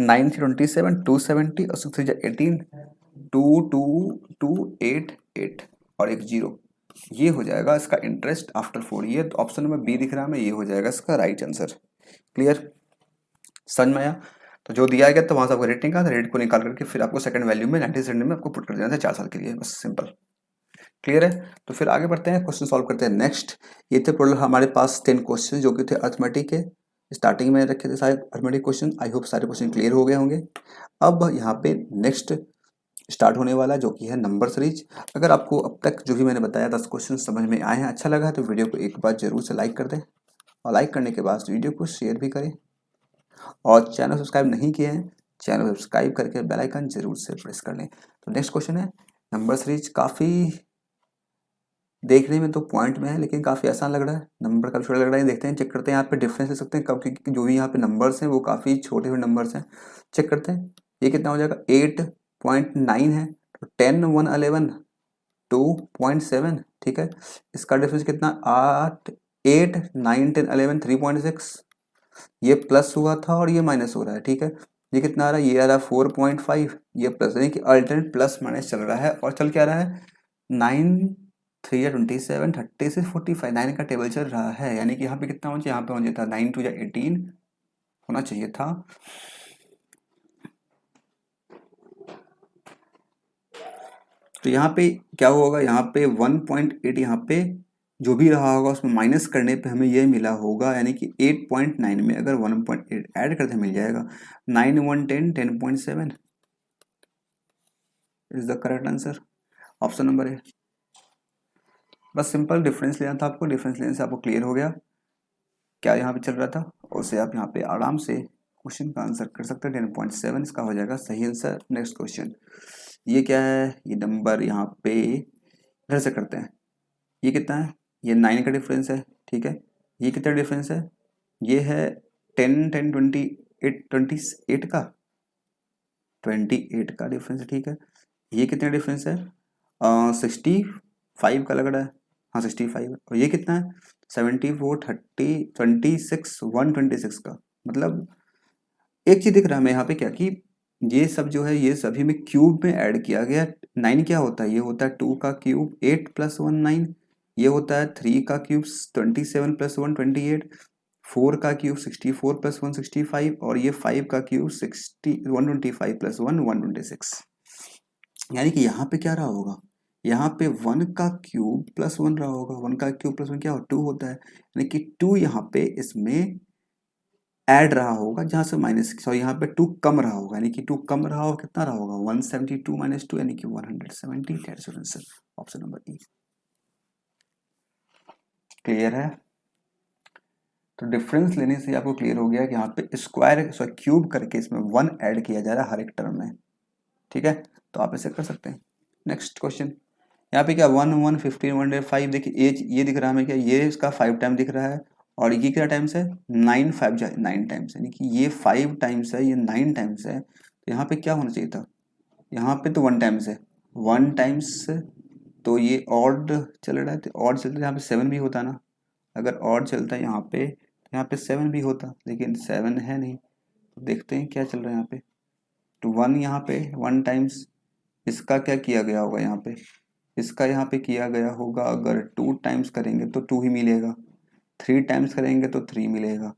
9 3 27, 270 और 6 3 18, 2288 और एक जीरो, ये हो जाएगा इसका इंटरेस्ट आफ्टर 4 ईयर। तो ऑप्शन नंबर बी दिख रहा है हमें, ये हो जाएगा इसका राइट आंसर। क्लियर, समझ में आया। तो जो दिया गया तो वहां से आपको रेट निकालना, रेट को निकाल करके फिर आपको सेकंड वैल्यू में 96 में आपको पुट कर देना था 4 साल के लिए, बस सिंपल। क्लियर है। तो फिर आगे बढ़ते हैं, क्वेश्चन सॉल्व करते हैं। नेक्स्ट ये थे टोटल हमारे पास 10 क्वेश्चन जो कि थे अर्थमेटिक के, स्टार्टिंग में रखे थे सारे अर्थमेटिक क्वेश्चन। आई होप सारे क्वेश्चन क्लियर हो गए होंगे। अब यहाँ पे नेक्स्ट स्टार्ट होने वाला जो कि है नंबर सीरीज। अगर आपको अब तक जो भी मैंने बताया 10 क्वेश्चन समझ में आए हैं, अच्छा लगा है तो वीडियो को एक बार जरूर से लाइक कर दें, और लाइक करने के बाद वीडियो को शेयर भी करें, और चैनल सब्सक्राइब नहीं किए हैं चैनल सब्सक्राइब करके बेल आइकन जरूर से प्रेस कर लें। तो नेक्स्ट क्वेश्चन है, नंबर सीरीज काफ़ी देखने में तो पॉइंट में है, लेकिन काफ़ी आसान लग रहा है, नंबर काफ़ी छोटा लग रहा है। देखते हैं, चेक करते हैं यहाँ पे डिफरेंस ले सकते हैं कब, क्योंकि जो भी यहाँ पे नंबर्स हैं वो काफ़ी छोटे हुए नंबर्स हैं। चेक करते हैं ये कितना हो जाएगा, 8.9 है, तो 10 1 11 2.7, ठीक है। इसका डिफरेंस कितना, 8 8 9 10 11 3.6, ये प्लस हुआ था और ये माइनस हो रहा है, ठीक है। ये कितना आ रहा है, ये आ रहा है 4.5, ये प्लस, यानी कि अल्टरनेट प्लस माइनस चल रहा है। और चल क्या रहा है, 9 3 या 27 30 से 45, 9 का टेबल चल रहा है, यानी कि यहाँ पे कितना होना चाहिए, यहाँ पे होना चाहिए था 9 2 या 18 होना चाहिए था। तो यहाँ पे क्या होगा, यहाँ पे 1.8, यहाँ पे जो भी रहा होगा उसमें माइनस करने पे हमें ये मिला होगा, यानी कि 8.9 में अगर 1.8 ऐड करते मिल जाएगा, 9 1 10 10.7 is the correct answer, option number ए। बस सिंपल डिफरेंस लेना था आपको, डिफरेंस लेने से आपको क्लियर हो गया क्या यहाँ पे चल रहा था, और उसे आप यहाँ पे आराम से क्वेश्चन का आंसर कर सकते हैं। 10.7 इसका हो जाएगा सही आंसर। नेक्स्ट क्वेश्चन, ये क्या है, ये नंबर यहाँ पे इधर से करते हैं, ये कितना है, ये 9 का डिफरेंस है, ठीक है। ये कितना डिफरेंस है, ये है 10 10 28 28 का 28 का डिफरेंस है, ठीक है। ये कितना डिफरेंस है, 65 का लग रहा है, हाँ 65। और ये कितना है, 74 30 26 126 का। मतलब एक चीज दिख रहा है हमें यहाँ पे क्या, कि ये सब जो है ये सभी में क्यूब में ऐड किया गया। 9 क्या होता है, ये होता है 2 का क्यूब, 8 + 1 9। ये होता है 3 का क्यूब, 27 + 1 28। 4 का क्यूब 64 + 1 65, और ये 5 का क्यूब 60 125 + 1 126। यानी कि यहाँ पे क्या रहा होगा, यहाँ पे 1 का क्यूब प्लस 1 रहा होगा। 1 का क्यूब प्लस 1 क्या हो, 2 होता है, यानी कि 2 यहाँ पे इसमें ऐड रहा होगा, जहाँ से माइनस, सॉरी यहाँ पे 2 कम रहा होगा, यानी कि 2 कम रहा होगा, कितना रहा होगा, 172 - 2 यानी कि 170। That's your answer, option number E. Clear है, तो डिफरेंस लेने से आपको क्लियर हो गया कि यहाँ पे स्क्वायर सॉरी क्यूब करके इसमें 1 ऐड किया जा रहा है हर एक टर्म में, ठीक है। तो आप ऐसे कर सकते हैं। नेक्स्ट क्वेश्चन, यहाँ पे क्या 1 1 15 105, देखिए एज ये दिख रहा है हमें, क्या ये इसका 5 टाइम दिख रहा है, और ये क्या टाइम्स है, 9 5 9 टाइम्स, यानी कि ये 5 टाइम्स है, ये 9 टाइम्स है। तो यहाँ पे क्या होना चाहिए था, यहाँ पे तो 1 टाइम्स है, 1 टाइम्स, तो ये ऑड चल रहा है, तो ऑड चलता है, यहाँ पे 7 भी होता ना, अगर ऑड चलता है यहाँ पे तो यहाँ पे 7 भी होता, लेकिन 7 है नहीं। तो देखते हैं क्या चल रहा है यहाँ पे, तो 1 यहाँ पे 1 टाइम्स, इसका क्या किया गया होगा यहाँ पे, इसका यहाँ पे किया गया होगा, अगर 2 टाइम्स करेंगे तो 2 ही मिलेगा, 3 टाइम्स करेंगे तो 3 मिलेगा,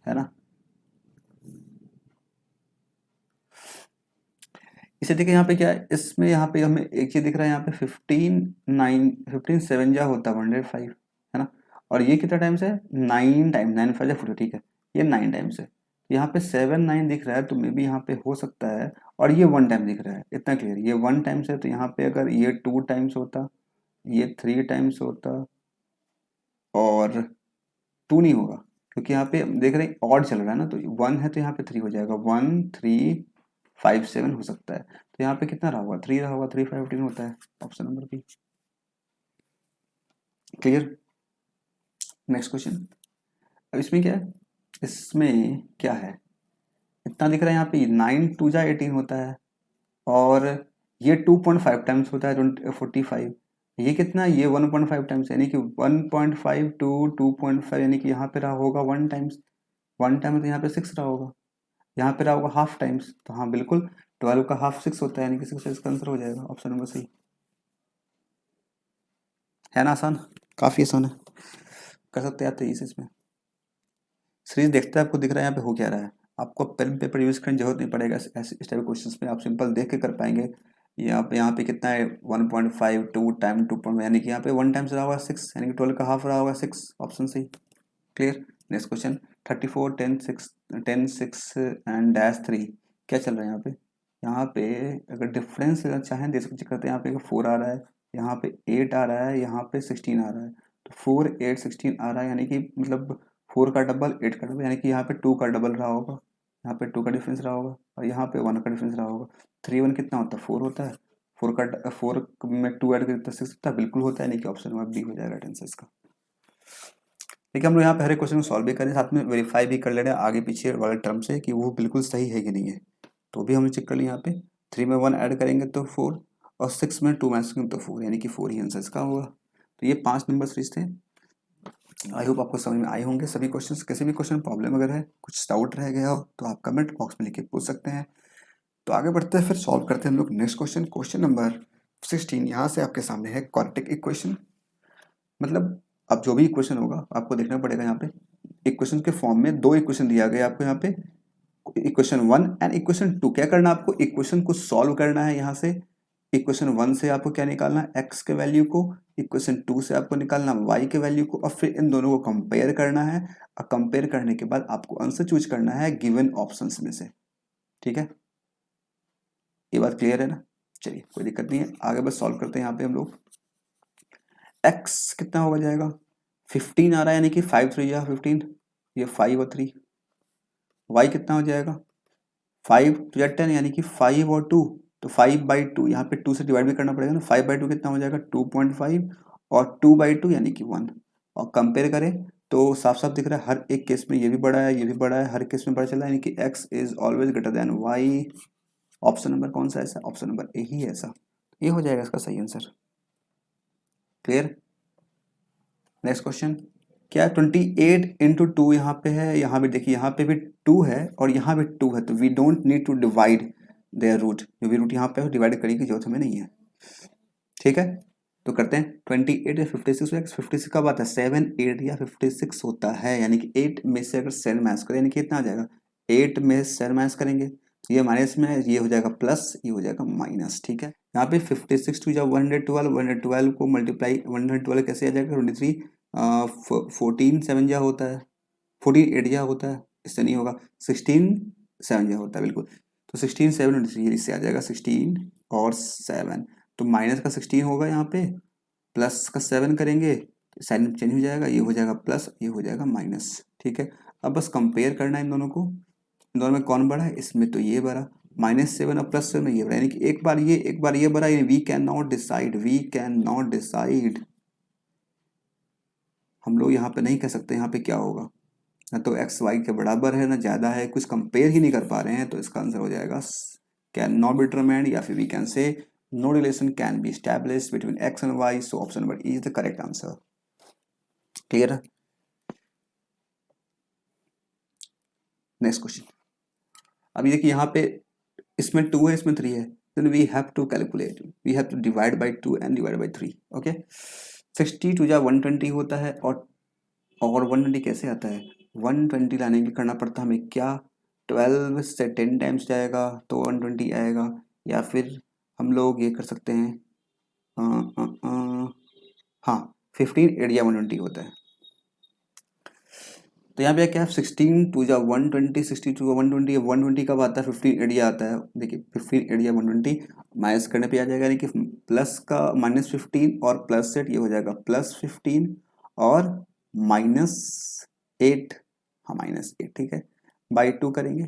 है ना। इसे देखिए यहाँ पे क्या है, इसमें यहाँ पे हमें एक चीज दिख रहा है, यहाँ पे 15 7 जा होता है 105, है ना। और ये कितना टाइम्स है, 9 टाइम, 9 5 जा 40, ठीक है, ये 9 टाइम्स है। यहाँ पे 7 9 दिख रहा है, तो मे बी यहाँ पे हो सकता है, और ये 1 टाइम दिख रहा है, इतना क्लियर, ये 1 टाइम्स है, तो यहाँ पे अगर ये 2 टाइम्स होता, ये 3 टाइम्स होता, और 2 नहीं होगा, क्योंकि यहाँ पे देख रहे हैं ऑड चल रहा है ना, तो 1 है तो यहाँ पे 3 हो जाएगा, 1 3 5 7 हो सकता है। तो यहाँ पे कितना रहा होगा, 3 रहा होगा, 3 5 15 होता है, option number B. Clear. Next question, अब इसमें क्या है, इसमें क्या है, इतना दिख रहा है, यहाँ पे 9 2 जा 18 होता है, और ये 2.5 टाइम्स होता है 45। ये कितना है, ये 1.5 टाइम्स, यानी कि 1.5 टू 2.5, यानी कि यहाँ पे रहा होगा 1 टाइम्स, 1 टाइम तो यहाँ पे 6 रहा होगा, यहाँ पे रहा होगा हाफ टाइम्स, तो हाँ बिल्कुल 12 का हाफ 6 होता है, यानी कि 6 इसका आंसर हो जाएगा, ऑप्शन नंबर सी। है ना आसान, काफ़ी आसान है, कर सकते हैं आप 23 इसमें। सीरीज देखते हैं, आपको दिख रहा है यहाँ पे हो क्या रहा है, आपको पेन पेपर यूज़ करने की जरूरत नहीं पड़ेगा, ऐसे इस टाइप के क्वेश्चन में आप सिंपल देख के कर पाएंगे। यहाँ पे कितना है, 1.5 2 टाइम 2, यानी कि यहाँ पे 1 टाइम्स रहा होगा 6, यानी कि 12 का हाफ रहा होगा 6, option C. Clear. Next question, 34 10 6 10 6 and dash 3, क्या चल रहा है यहाँ पे, यहाँ पे अगर डिफरेंस चाहें दे सकते करते हैं, यहाँ पे 4 आ रहा है, यहाँ पे 8 आ रहा है, यहाँ पे 16 आ रहा है, तो 4 8 16 आ रहा है, यानी कि मतलब 4 का डबल 8 का डबल, यानी कि यहाँ पे 2 का डबल रहा होगा, यहाँ पे 2 का डिफरेंस रहा होगा, और यहाँ पे 1 का डिफरेंस रहा होगा। 3 1 कितना होता है, 4 होता है, फोर में 2 ऐड करें तो 6 होता है, बिल्कुल होता है, यानी कि ऑप्शन नंबर बी हो जाएगा आंसर इसका। देखिए हम लोग यहाँ पे हर एक क्वेश्चन को सॉल्व भी करें, साथ में वेरीफाई भी कर ले रहे हैं आगे पीछे वाले टर्म से कि वो बिल्कुल सही है कि नहीं है, तो भी हमने चेक कर लिया। यहाँ पे 3 में 1 ऐड करेंगे तो 4, और 6 में 2 माइनस करेंगे तो 4, यानी कि 4 ही आंसर इसका होगा। तो ये 5 नंबर सीरीज थे। आई होप आपको समझ में आए होंगे सभी क्वेश्चंस। किसी भी क्वेश्चन प्रॉब्लम अगर है, कुछ डाउट रह गया हो तो आप कमेंट बॉक्स में लिख के पूछ सकते हैं। तो आगे बढ़ते हैं, फिर सॉल्व करते हैं हम लोग नेक्स्ट क्वेश्चन। क्वेश्चन नंबर 16 यहाँ से आपके सामने है क्वाड्रेटिक इक्वेशन। मतलब अब जो भी इक्वेशन होगा आपको देखना पड़ेगा। यहाँ पे इक्वेशन के फॉर्म में 2 इक्वेशन दिया गया आपको यहाँ पे, इक्वेशन 1 एंड इक्वेशन 2। क्या करना है आपको, इक्वेशन को सॉल्व करना है। यहाँ से इक्वेशन 1 से आपको क्या निकालना है, x के वैल्यू को, इक्वेशन 2 से आपको निकालना y के वैल्यू को, और फिर इन दोनों को कंपेयर करना है। और कंपेयर करने के बाद आपको आंसर चूज करना है गिवन ऑप्शंस में से। ठीक है, ये बात क्लियर है ना? चलिए कोई दिक्कत नहीं है, आगे बस सॉल्व करते हैं। यहाँ पे हम लोग x कितना होगा जाएगा, 15 आ रहा है, यानी कि 5 3 या 15, ये 5 और 3। y कितना हो जाएगा, 5 टू या 10, यानी कि 5 और 2, तो 5/2, यहाँ पे 2 से डिवाइड भी करना पड़ेगा ना। 5/2 कितना हो जाएगा, 2.5, और 2/2 यानी कि 1। और कंपेयर करें तो साफ साफ दिख रहा है हर एक केस में ये भी बड़ा है, ये भी बड़ा है, हर केस में बड़ा चला है, यानी कि x is always greater than y। Option number कौन सा है ऐसा, ऑप्शन नंबर ए ही है ऐसा, ये हो जाएगा इसका सही आंसर। क्लियर? नेक्स्ट क्वेश्चन क्या, 28 इंटू 2 यहाँ पे है, यहाँ भी देखिए, यहाँ पे भी 2 है और यहाँ भी 2 है, तो we don't need to divide their root, जो भी रूट यहाँ पे है डिवाइड करने की जरूरत हमें नहीं है। ठीक है, तो करते हैं 28 या 56, 56 कब आता है, 7 8 या 56 होता है, यानी कि 8 में से अगर 7 माइनस करें यानी कि कितना आ जाएगा, 8 में 7 माइनस करेंगे तो ये माइनस में है, ये हो जाएगा प्लस, ये हो जाएगा माइनस। ठीक है, यहाँ पे 56 टू जब 112 को मल्टीप्लाई 112 कैसे आ जाएगा, 23, 14 7 जा होता है, 14 8 जा होता है, इससे नहीं होगा, 16 7 जा होता है बिल्कुल, तो 16 7 इससे आ जाएगा 16 और 7, तो माइनस का 16 होगा यहाँ पे, प्लस का 7 करेंगे साइन चेंज हो जाएगा, ये हो जाएगा प्लस, ये हो जाएगा माइनस। ठीक है, अब बस कंपेयर करना है इन दोनों को, इन दोनों में कौन बड़ा है, इसमें तो ये बड़ा, -7 और +7 में ये बड़ा, यानी कि एक बार ये बड़ा, we can not decide, we can not decide. हम लोग यहाँ पे नहीं कह सकते यहाँ पे क्या होगा, ना तो एक्स वाई के बराबर है ना ज़्यादा है, कुछ कंपेयर ही नहीं कर पा रहे हैं, तो इसका आंसर हो जाएगा कैन नॉट बी डिटरमाइंड, या फिर we can say no relation can be established between X and Y, so option number E is the correct answer. Clear है? नेक्स्ट क्वेश्चन, अभी देखिए यहाँ पे इसमें 2 है, इसमें 3 है, then we have to calculate, we have to divide by 2 and divide by 3। Okay, 62 जा 120 होता है, और 120 कैसे आता है, 120 लाने के लिए करना पड़ता है हमें क्या, 12 से 10 टाइम्स जाएगा तो 120 आएगा, या फिर हम लोग ये कर सकते हैं हाँ 15 8 या 120 होता है। तो यहाँ पे क्या है, 16 टू जा 120, 62 का 120, 120 कब आता है, 15 एरिया आता है, देखिए 15 एरिया 120 माइनस करने पे आ जाएगा, यानी कि प्लस का -15 और +8, ये हो जाएगा +15 और -8, हाँ -8। ठीक है, बाई 2 करेंगे,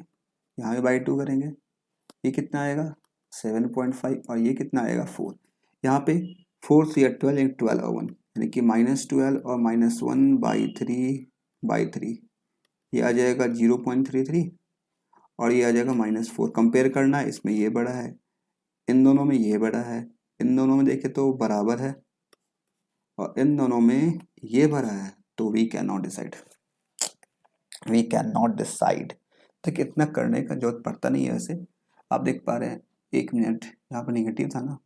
यहाँ भी बाई 2 करेंगे, ये कितना आएगा 7.5, और ये कितना आएगा 4, यहाँ पे 4 से 12 12 और 1, यानी कि -12 और -1/3 ये आ जाएगा 0.33, और ये आ जाएगा -4। कंपेयर करना है, इसमें ये बड़ा है, इन दोनों में ये बड़ा है, इन दोनों में देखे तो बराबर है, और इन दोनों में ये बड़ा है, तो we can not decide, we can not decide. तो इतना करने का जरूरत पड़ता नहीं है वैसे, आप देख पा रहे हैं, 1 मिनट यहाँ पर निगेटिव था ना,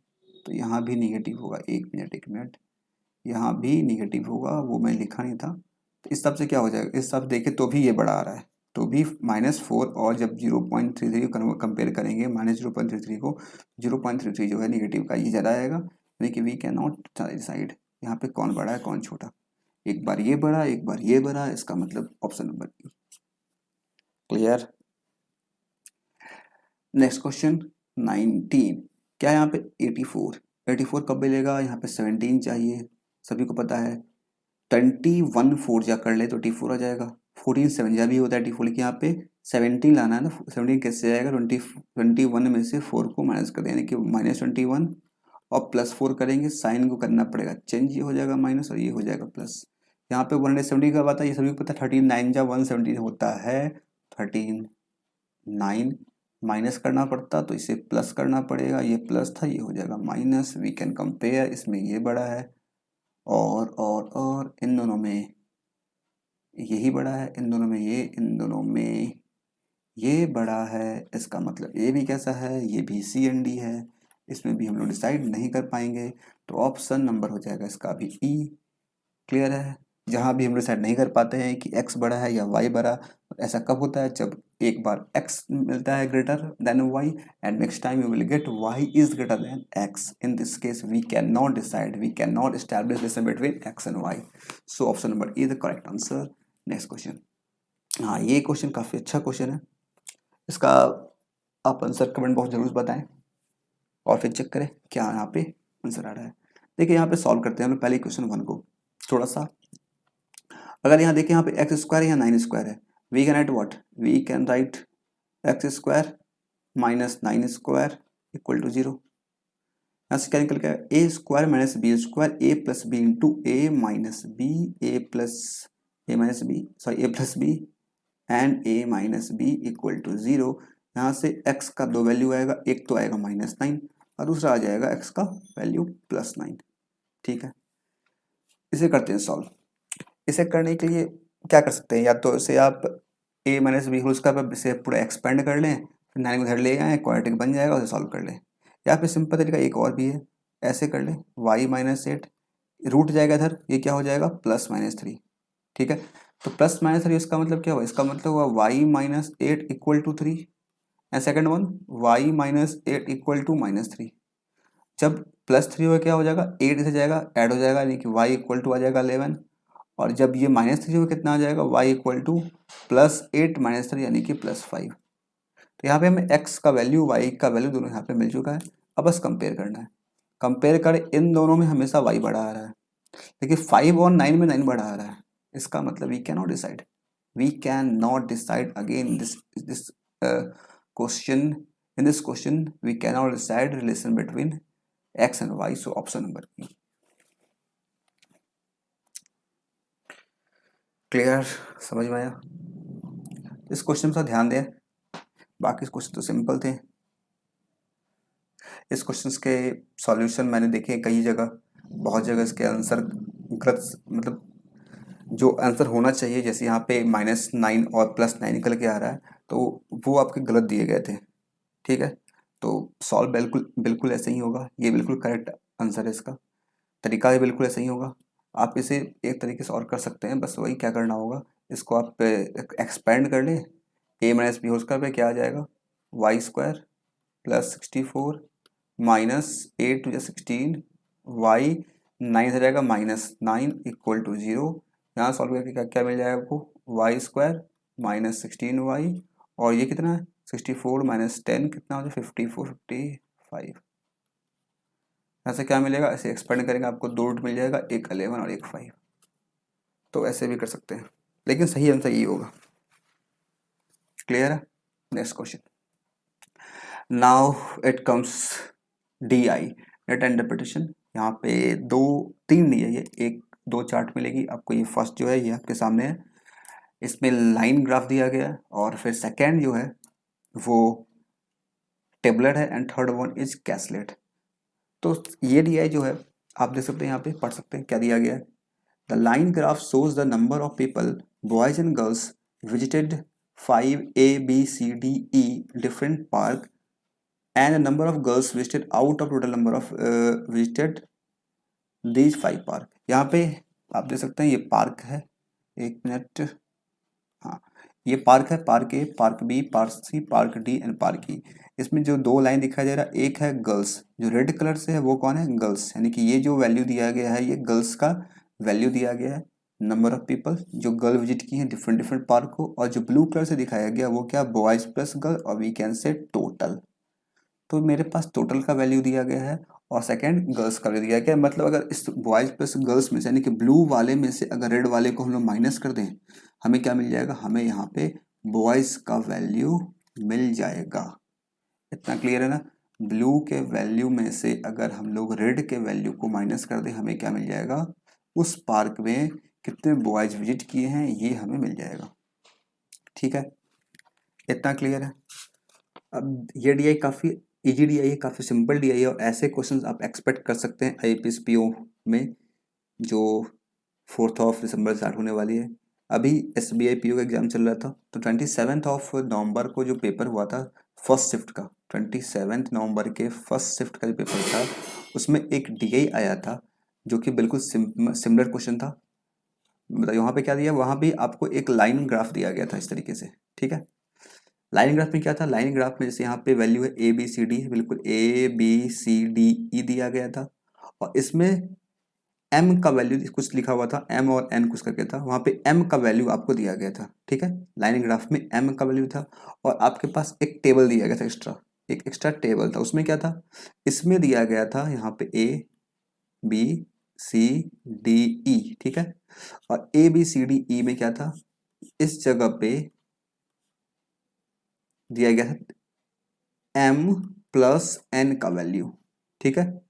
तो यहाँ भी निगेटिव होगा, 1 मिनट यहाँ भी निगेटिव होगा, वो मैं लिखा नहीं था, तो इस सब से क्या हो जाएगा, इस सब देखे तो भी ये बड़ा आ रहा है, तो भी -4, और जब 0.33 कंपेयर करेंगे -0.33 को, 0.33 जो है निगेटिव का, ये ज़्यादा आएगा, यानी कि वी कैन नॉट डिसाइड यहाँ पे कौन बड़ा है कौन छोटा, एक बार ये बड़ा एक बार ये बड़ा, इसका मतलब ऑप्शन नंबर ई। क्लियर? नेक्स्ट क्वेश्चन 19, क्या है यहाँ पे 84 कब मिलेगा, यहाँ पे 17 चाहिए, सभी को पता है, 21 4 जा कर ले तो 24 आ जाएगा, 14 7 जा भी होता है 24, लेकिन यहाँ पे 17 लाना है ना, 17 कैसे आएगा, 21 में से 4 को माइनस कर दें, यानी कि -21 और +4 करेंगे, साइन को करना पड़ेगा चेंज, ये हो जाएगा माइनस और ये हो जाएगा प्लस। यहाँ पे 170 का बात है, ये सभी को पता है 13 9 जा 170 होता है 13 9, माइनस करना पड़ता तो इसे प्लस करना पड़ेगा, ये प्लस था ये हो जाएगा माइनस। वी कैन कंपेयर, इसमें ये बड़ा है और इन दोनों में यही बड़ा है, इन दोनों में ये, इन दोनों में ये बड़ा है। इसका मतलब ये भी कैसा है, ये भी सी एंड डी है, इसमें भी हम लोग डिसाइड नहीं कर पाएंगे, तो ऑप्शन नंबर हो जाएगा इसका भी ई। क्लियर है। जहाँ भी हम डिसाइड नहीं कर पाते हैं कि x बड़ा है या y बड़ा, ऐसा कब होता है, जब एक बार x मिलता है greater than y and next time you will get y is greater than x। In this case we can not decide, we can not establish relation between x and y। So option number E the correct answer. Next question. हाँ, ये question काफ़ी अच्छा question है, इसका आप answer comment box जरूर बताएं और फिर चेक करें क्या यहाँ पे आंसर आ रहा है। देखिए यहाँ पे सॉल्व करते हैं हम लोग पहले क्वेश्चन 1 को थोड़ा सा। अगर यहाँ देखें यहाँ पे एक्स स्क्वायर या 9 स्क्वायर है, we can write what, we can write X square minus 9 square equal to 0। यहाँ से क्या निकल गया, A square minus B square, A plus B into A minus B, A minus B sorry A plus B and A minus B equal to 0। यहाँ से x का दो value आएगा, एक तो आएगा -9 और दूसरा आ जाएगा x का वैल्यू +9। ठीक है, इसे करते हैं सॉल्व। इसे करने के लिए क्या कर सकते हैं, या तो इसे आप a minus B whole square पर इसे पूरा एक्सपेंड कर लें, फिर 9 को इधर ले आए, क्वाड्रेटिक बन जाएगा, उसे सॉल्व कर लें। या फिर सिंपल तरीका एक और भी है, ऐसे कर लें y माइनस 8 रूट जाएगा इधर, ये क्या हो जाएगा +-3। ठीक है, तो +-3 इसका मतलब क्या हुआ, इसका मतलब हुआ y minus 8 equal to 3 and second one y minus 8 equal to -3। जब +3 हो क्या हो जाएगा, 8 इधर जाएगा ऐड हो जाएगा, यानी कि y इक्वल टू आ जाएगा 11। और जब ये -3 हो कितना आ जाएगा, y इक्वल टू +8 -3 यानी कि +5। तो यहाँ पे हमें x का वैल्यू y का वैल्यू दोनों यहाँ पे मिल चुका है। अब बस कंपेयर करना है, कंपेयर कर, इन दोनों में हमेशा y बड़ा आ रहा है, लेकिन 5 और 9 में 9 बड़ा आ रहा है। इसका मतलब we can not decide again this question, in this question we cannot decide relation between x and y, so option number E। Clear, समझ में आया? इस क्वेश्चन पर ध्यान दें, बाकी क्वेश्चन तो सिंपल थे। इस क्वेश्चन के सॉल्यूशन मैंने देखे कई जगह, बहुत जगह इसके आंसर गलत, मतलब जो आंसर होना चाहिए, जैसे यहाँ पे -9 और +9 निकल के आ रहा है, तो वो आपके गलत दिए गए थे। ठीक है, तो सॉल्व बिल्कुल ऐसे ही होगा, ये बिल्कुल करेक्ट आंसर है, इसका तरीका भी बिल्कुल ऐसे ही होगा। आप इसे एक तरीके से और कर सकते हैं, बस वही क्या करना होगा, इसको आप एक्सपेंड कर लें, a minus B whole square पे क्या आ जाएगा, y स्क्वायर +64 -8 टू 16 y 9 हो जाएगा -9 इक्वल टू 0। यहाँ सॉल्व करके क्या क्या मिल जाएगा आपको, y स्क्वायर -16y और ये कितना है 64 -10 कितना हो जाए 54 55। यहाँ से क्या मिलेगा, ऐसे एक्सपेंड करेंगे आपको दो रूट मिल जाएगा, एक 11 और एक 5। तो ऐसे भी कर सकते हैं, लेकिन सही आंसर ये होगा। क्लियर है? Next question. Now it comes D I data interpretation. यहाँ पे तीन डी है, ये एक दो चार्ट मिलेगी आपको। ये फर्स्ट जो है ये आपके सामने है, इसमें लाइन ग्राफ दिया गया है, और फिर सेकेंड जो है वो टेबलर है, एंड थर्ड वन इज कैसलेट। तो ये डी आई जो है आप देख सकते हैं, यहाँ पे पढ़ सकते हैं क्या दिया गया है। The line graph shows the number of people boys and girls visited 5 A B C D E different park and the number of girls visited out of total number of visited these 5 park। यहाँ पे आप देख सकते हैं ये park है, एक minute, हाँ ये पार्क है, park A, park B, park C, park D and park E. इसमें जो दो लाइन दिखाई दे रहा है, एक है गर्ल्स, जो रेड कलर से है वो कौन है, गर्ल्स, यानी कि ये जो वैल्यू दिया गया है ये गर्ल्स का वैल्यू दिया गया है, नंबर ऑफ पीपल जो गर्ल विजिट की हैं डिफरेंट पार्क को। और जो ब्लू कलर से दिखाया गया वो क्या, बॉयज प्लस गर्ल, और वी कैन से टोटल। तो मेरे पास टोटल का वैल्यू दिया गया है और सेकंड गर्ल्स का वैल्यू दिया गया है। मतलब अगर इस बॉयज प्लस गर्ल्स में से, यानी कि ब्लू वाले में से अगर रेड वाले को हम लोग माइनस कर दें, हमें क्या मिल जाएगा, हमें यहाँ पे बॉयज का वैल्यू मिल जाएगा। इतना क्लियर है ना? ब्लू के वैल्यू में से अगर हम लोग रेड के वैल्यू को माइनस कर दें, हमें क्या मिल जाएगा, उस पार्क में कितने बॉयज विजिट किए हैं ये हमें मिल जाएगा। ठीक है, इतना क्लियर है। अब ये डीआई काफ़ी इजी डीआई है, काफ़ी सिंपल डीआई है, और ऐसे क्वेश्चंस आप एक्सपेक्ट कर सकते हैं आईपीएस पीओ में, जो 4 दिसंबर स्टार्ट होने वाली है। अभी एसबीआई पीओ का एग्जाम चल रहा था, तो 27 नवंबर को जो पेपर हुआ था फर्स्ट शिफ्ट का, 27 नवंबर के फर्स्ट शिफ्ट का जो पेपर था, उसमें एक डीआई आया था जो कि बिल्कुल सिमिलर क्वेश्चन था। मतलब यहाँ पे क्या दिया, वहाँ भी आपको एक लाइन ग्राफ दिया गया था इस तरीके से। ठीक है, लाइन ग्राफ में क्या था, लाइन ग्राफ में जैसे यहाँ पे वैल्यू है ए बी सी डी, बिल्कुल ए बी सी डी ई दिया गया था, और इसमें एम का वैल्यू कुछ लिखा हुआ था, एम और एन कुछ करके था, वहाँ पे एम का वैल्यू आपको दिया गया था। ठीक है, लाइन ग्राफ में एम का वैल्यू था, और आपके पास एक टेबल दिया गया था एक्स्ट्रा, एक एक्स्ट्रा टेबल था, उसमें क्या था, इसमें दिया गया था यहाँ पे ए बी सी डी ई। ठीक है, और ए बी सी डी ई में क्या था, इस जगह पे दिया गया था एम प्लस एन का वैल्यू। ठीक है,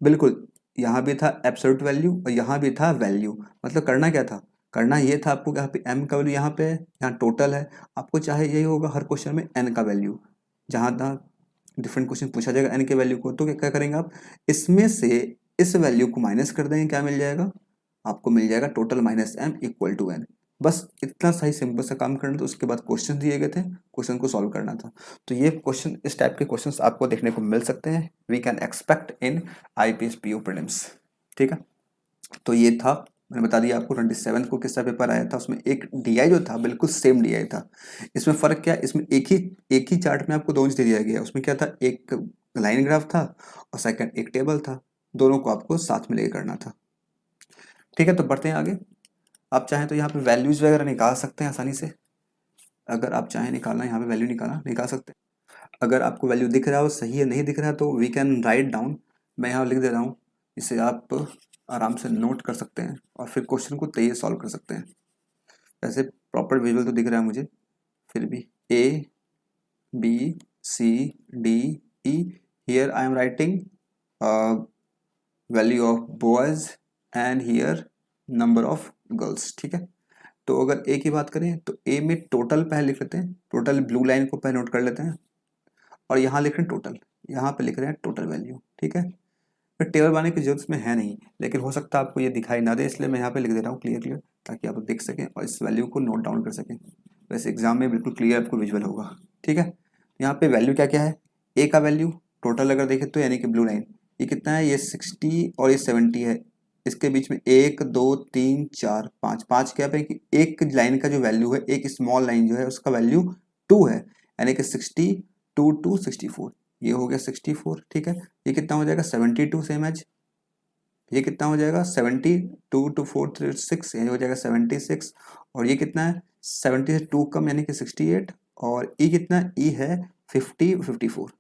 बिल्कुल यहाँ भी था एब्सोल्यूट वैल्यू और यहाँ भी था वैल्यू। मतलब करना क्या था, करना ये था आपको, यहाँ पे एम का वैल्यू यहाँ पे है, यहाँ टोटल है, आपको चाहे यही होगा हर क्वेश्चन में एन का वैल्यू, जहाँ तहाँ डिफरेंट क्वेश्चन पूछा जाएगा एन के वैल्यू को, तो क्या करेंगे आप, इसमें से इस वैल्यू को माइनस कर देंगे, क्या मिल जाएगा, आपको मिल जाएगा total minus M equal to N. बस इतना सही सिंपल सा काम करना था। उसके बाद क्वेश्चन दिए गए थे, क्वेश्चन को सॉल्व करना था। तो ये क्वेश्चन, इस टाइप के क्वेश्चंस आपको देखने को मिल सकते हैं, we can expect in IPS PO prelims. ठीक है, तो ये था, मैंने बता दिया आपको 27 को किसका पेपर आया था, उसमें एक डीआई जो था बिल्कुल सेम डीआई था। इसमें फ़र्क क्या है, इसमें एक ही चार्ट में आपको दो इंच दे दिया गया, उसमें क्या था, एक लाइन ग्राफ था और सेकंड एक टेबल था, दोनों को आपको साथ में लेकर करना था। ठीक है, तो बढ़ते हैं आगे। आप चाहें तो यहाँ पे वैल्यूज वगैरह निकाल सकते हैं आसानी से, अगर आप चाहें निकालना, यहाँ पे वैल्यू निकालना निकाल सकते हैं। अगर आपको वैल्यू दिख रहा हो, सही है, नहीं दिख रहा तो वी कैन राइट डाउन, मैं यहाँ लिख दे रहा हूँ, इसे आप आराम से नोट कर सकते हैं और फिर क्वेश्चन को तेज सॉल्व कर सकते हैं। वैसे प्रॉपर विजुअल तो दिख रहा है मुझे, फिर भी A B C D E, here I am writing value of boys and here number of girls. ठीक है, तो अगर ए की बात करें तो ए में टोटल पहले लिख लेते हैं, टोटल ब्लू लाइन को पहले नोट कर लेते हैं, और यहाँ लिख रहे हैं टोटल, यहाँ पे लिख रहे हैं टोटल वैल्यू। ठीक है, फिर टेबल बनाने की जरूरत इसमें है नहीं, लेकिन हो सकता है आपको ये दिखाई ना दे, इसलिए मैं यहाँ पे लिख दे रहा हूँ क्लियर क्लियर, ताकि आप देख सकें और इस वैल्यू को नोट डाउन कर सकें। वैसे एग्जाम में बिल्कुल क्लियर आपको विजुअल होगा। ठीक है, यहाँ पे वैल्यू क्या क्या है, ए का वैल्यू टोटल अगर देखें तो, यानी कि ब्लू लाइन, ये कितना है, ये 60 और ये 70 है, इसके बीच में 1 2 3 4 5, 5 क्या पे कि एक लाइन का जो वैल्यू है, एक स्मॉल लाइन जो है उसका वैल्यू 2 है, यानी कि 60 2 टू 64, ये हो गया 64। ठीक है, ये कितना हो जाएगा 72 सेम एज, ये कितना हो जाएगा 72 टू 4 3 6, ये हो जाएगा 76, और ये कितना है 70 से 2 कम यानी कि 68, और ई कितना, ई है 50 54।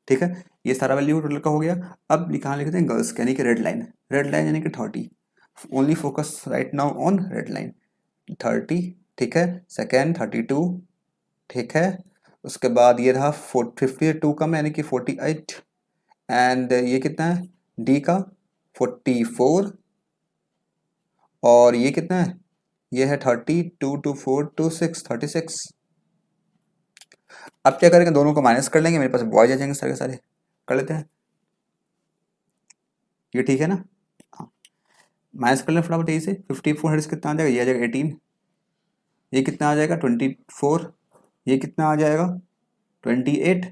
ठीक है, ये सारा वैल्यू टोटल का हो गया। अब निकाल लिखते हैं गर्ल्स, यानी कि रेड लाइन, रेड लाइन यानी कि 30, only focus right now on red line 30। ठीक है, सेकेंड 32। ठीक है, उसके बाद ये रहा 52 कम यानी कि 48, एंड ये कितना है डी का 44, और ये कितना है, ये है 32 टू 4 टू 6 36। अब क्या करेंगे, दोनों को माइनस कर लेंगे, मेरे पास बॉयज आ जाएंगे सारे के सारे, कर लेते हैं, ये ठीक है ना। हाँ, माइनस कर लें फटाफट यही से, 54 हर्ट्ज कितना आ जाएगा, ये आ जाएगा 18, ये कितना आ जाएगा 24, ये कितना आ जाएगा 28,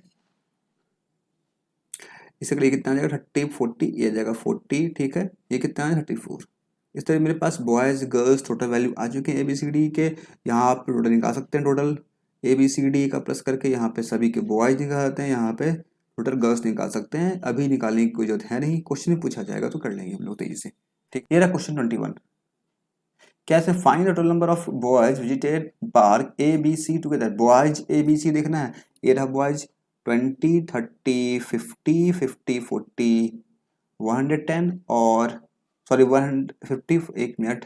इसके लिए कितना आ जाएगा 30 40, ये आ जाएगा 40। ठीक है, ये कितना है 34। इस तरह मेरे पास बॉयज़ गर्ल्स टोटल वैल्यू आ चुके हैं ए बी सी डी के, यहाँ आप टोटल निकाल सकते हैं, total A B C D का प्लस करके यहाँ पे सभी के बॉयज़ निकाल सकते हैं, यहाँ पे टोटल गर्ल्स निकाल सकते हैं। अभी निकालने की कोई जरूरत है नहीं, क्वेश्चन में पूछा जाएगा तो कर लेंगे हम लोग तेजी से। ठीक, ये रहा क्वेश्चन 21, कैसे find the total number of boys visited park A B C together. Boys A B C देखना है, ये रहा बॉयज 20 30 50 50 40 110, और सॉरी 150, एक मिनट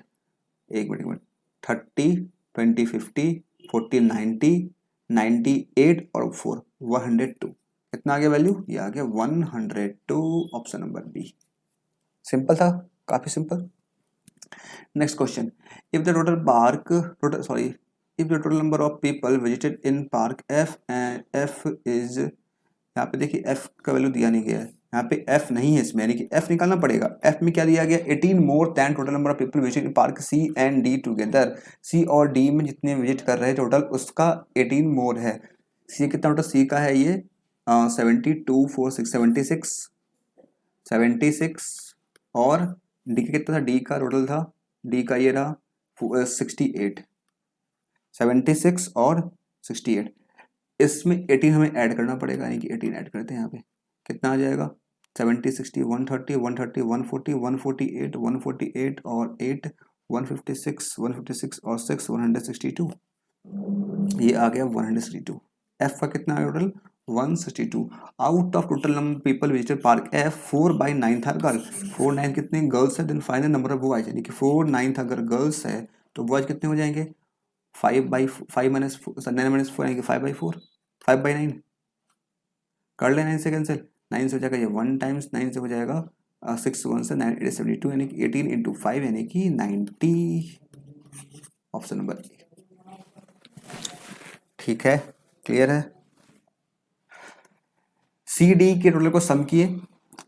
30 20 50 40 90 98 और 4 102, कितना आ गया वैल्यू, ये आ गया 102, ऑप्शन नंबर बी। सिंपल था, काफी simple. Next question, if the total number of people visited in park F and F is, यहाँ पे देखिए एफ का वैल्यू दिया नहीं गया है, यहाँ पे एफ नहीं है इसमें, यानी कि एफ निकालना पड़ेगा। एफ में क्या दिया गया, 18 more than total number of people visit in park C and D together. C और डी में जितने विजिट कर रहे हैं टोटल, उसका 18 मोर है। सी कितना टोटल, सी का है ये 72 4 6 76 और डी का कितना था, डी का टोटल था, डी का ये रहा 68, 76 और 68। इसमें 18 हमें ऐड करना पड़ेगा, यानी कि 18 ऐड करते हैं यहाँ पे, कितना आ जाएगा 70 60 130 130 140 148 148 और 8 156 और 6 162, ये आ गया 162। एफ का कितना है total 162। Out of total number people visited park F 4/9 था गर्ल, 4/9 कितने गर्ल्स है, then final number of boys, यानी कि 4/9 अगर गर्ल्स है तो बॉयज कितने हो जाएंगे 5/5 माइनस 9 माइनस 4 यानी कि 5/4, 5/9 कर ले, 9 से कैंसिल, 9 से हो जाएगा ये 1 टाइम्स 9 से हो जाएगा 6 1 से 9 8 72, यानी कि 18 इंटू 5 यानी कि 90, ऑप्शन नंबर ए। ठीक है, क्लियर है। सी डी के टोटल को सम किए,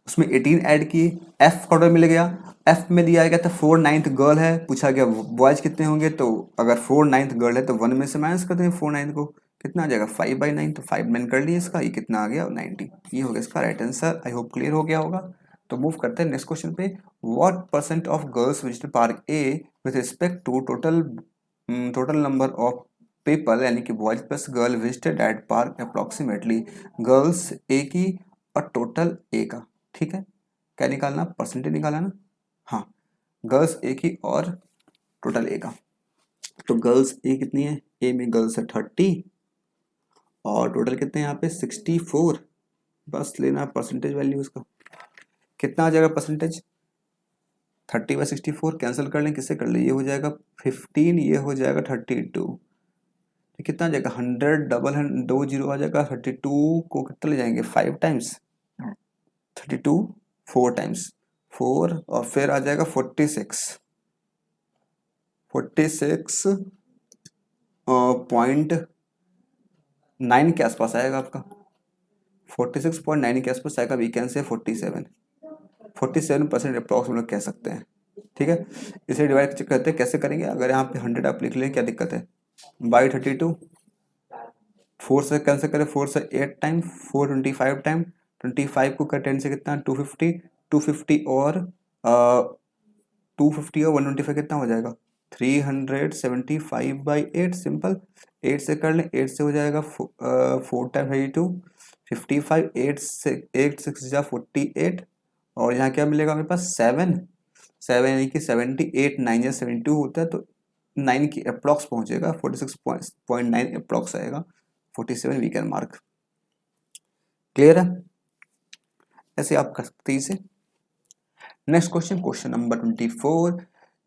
उसमें 18 ऐड किए, एफ का टोटल मिल गया। एफ में दिया गया था 4/9 गर्ल है, पूछा गया बॉयज कितने होंगे, तो अगर 4/9 गर्ल है तो 1 में से माइनस करते हैं 4/9 को, कितना आ जाएगा 5/9, तो 5/9 कर लिए इसका, ये कितना आ गया 90। ये हो गया इसका right answer. I hope clear हो गया होगा। तो मूव करते हैं नेक्स्ट क्वेश्चन पे। What percent of girls visited park A with respect to total number of people, यानी कि boys plus girl visited at park approximately, girls A की और टोटल ए का। ठीक है, क्या निकालना, परसेंटेज निकालना ना, हाँ गर्ल्स ए की और टोटल ए का। तो गर्ल्स ए कितनी है, ए में गर्ल्स है 30 और टोटल कितने यहाँ पे 64, बस लेना परसेंटेज वैल्यू उसका, कितना आ जाएगा परसेंटेज 30/64, कैंसिल कर लें, किससे कर लें, ये हो जाएगा 15, ये हो जाएगा 32, तो कितना आ जाएगा 100, डबल 2 0 आ जाएगा, 32 को कितना ले जाएंगे 5 टाइम्स, 32 4 टाइम्स 4 और फिर आ जाएगा 46 46.9 के आसपास आएगा आपका, 46.9 के आसपास आएगा, वी कैन से 47% अप्रॉक्स हम लोग कह सकते हैं। ठीक है, इसे डिवाइड करते हैं, कैसे करेंगे, अगर यहाँ पे 100 आप लिख लें क्या दिक्कत है, बाई 32, 4 से कैंसिल करें, 4 से 8 टाइम 4 25 टाइम, 25 को कर 10 से कितना 250, 250 और 125 कितना हो जाएगा 375/8, सिंपल 8 से कर लें, 8 से हो जाएगा 4 टाइम 32, 55, 8 से 8 6 जा 48 और यहाँ क्या मिलेगा मेरे पास 7 यानी कि 78 9 या 72 होता है, तो 9 की अप्रॉक्स पहुंचेगा, 46.9 अप्रॉक्स आएगा, 47 वी कैन मार्क। क्लियर है, ऐसे आप कर सकते हैं इसे। Next question, question number 24,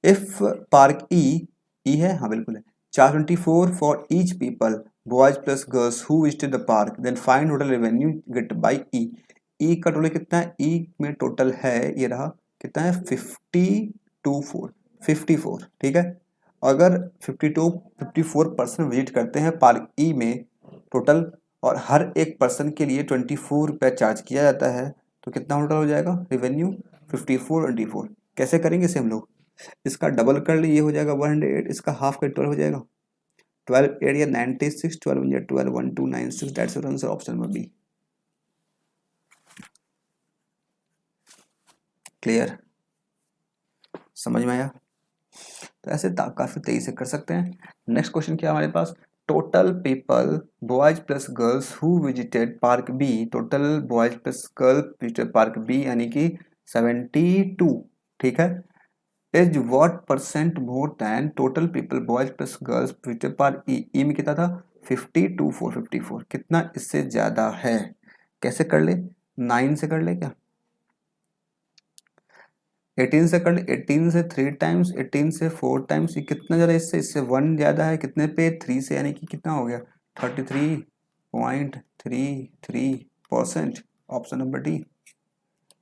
if park E है, हाँ बिल्कुल है, 424 for each people boys plus girls who visited the park, then find total revenue get by E. E का टोटल कितना है, ई में टोटल है, ये रहा कितना है 54, ठीक है। अगर 54% विजिट करते हैं पार्क ई में टोटल, और हर एक पर्सन के लिए 24 रुपया चार्ज किया जाता है, तो कितना टोटल हो जाएगा रेवेन्यू 54/24। कैसे करेंगे इसे हम लोग, इसका डबल कर लिए, ये हो जाएगा 108, इसका हाफ का 12 हो जाएगा, 12 8 या 96, 12 या 12 1296, that's your answer, option number B. Clear, समझ में आया। तो ऐसे काफी तेजी से कर सकते हैं। नेक्स्ट क्वेश्चन क्या हमारे पास, total people boys plus girls who visited park B, total boys plus girl visited park B यानी कि 72, ठीक है, is what percent more than total people boys plus girls visited park E. E में कितना था 52 454, कितना इससे ज्यादा है, कैसे कर ले, 9 से कर ले क्या, 18 से कर ले, 18 से 3 टाइम्स, 18 से 4 टाइम्स, ये कितना ज़्यादा इससे 1 ज़्यादा है, कितने पे 3 से, यानी कि कितना हो गया 33.33 percent, option number D.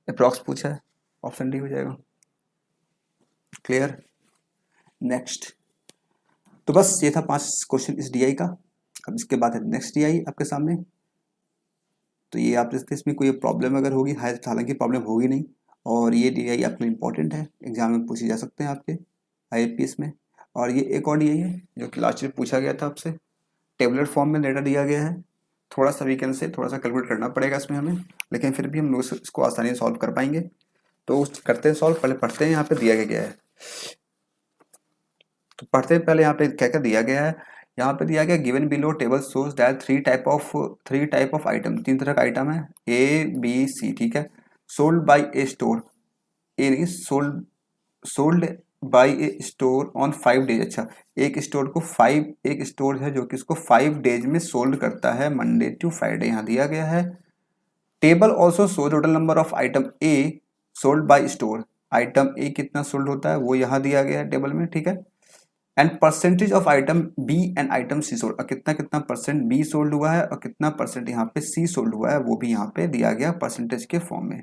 Approx पूछा है, ऑप्शन डी हो जाएगा। क्लियर। नेक्स्ट, तो बस ये था 5 क्वेश्चन इस डीआई का। अब इसके बाद है नेक्स्ट डीआई आपके सामने। तो ये आप देखते इसमें कोई प्रॉब्लम अगर होगी, हालांकि प्रॉब्लम होगी नहीं, और ये डीआई आपके लिए इंपॉर्टेंट है, एग्जाम में पूछे जा सकते हैं आपके आईएपीएस में। और ये एक और डीआई है जो कि लास्ट ईयर पूछा गया था आपसे, टेबलर फॉर्म में डेटा दिया गया है। थोड़ा सा वीकेंड से थोड़ा सा कैलकुलेट करना पड़ेगा इसमें हमें, लेकिन फिर भी हम लोग इसको आसानी से सॉल्व कर पाएंगे। तो करते हैं सॉल्व, पहले पढ़ते हैं यहाँ पे दिया गया है। तो पढ़ते हैं पहले यहाँ पे क्या क्या दिया गया है। यहाँ पे दिया गया given below table shows that three type of item, 3 तरह का आइटम है ए बी सी, ठीक है। सोल्ड बाय ए स्टोर, ए नहीं sold by A store on 5 days. अच्छा, एक स्टोर है जो कि इसको 5 डेज में सोल्ड करता है, मंडे टू फ्राइडे यहाँ दिया गया है। Table also show total number of item A sold by store, item A कितना सोल्ड होता है वो यहाँ दिया गया है टेबल में, ठीक है। And percentage of item B and item C sold, और कितना कितना परसेंट बी सोल्ड हुआ है और कितना परसेंट यहाँ पे सी सोल्ड हुआ है वो भी यहाँ पे दिया गया परसेंटेज के फॉर्म में।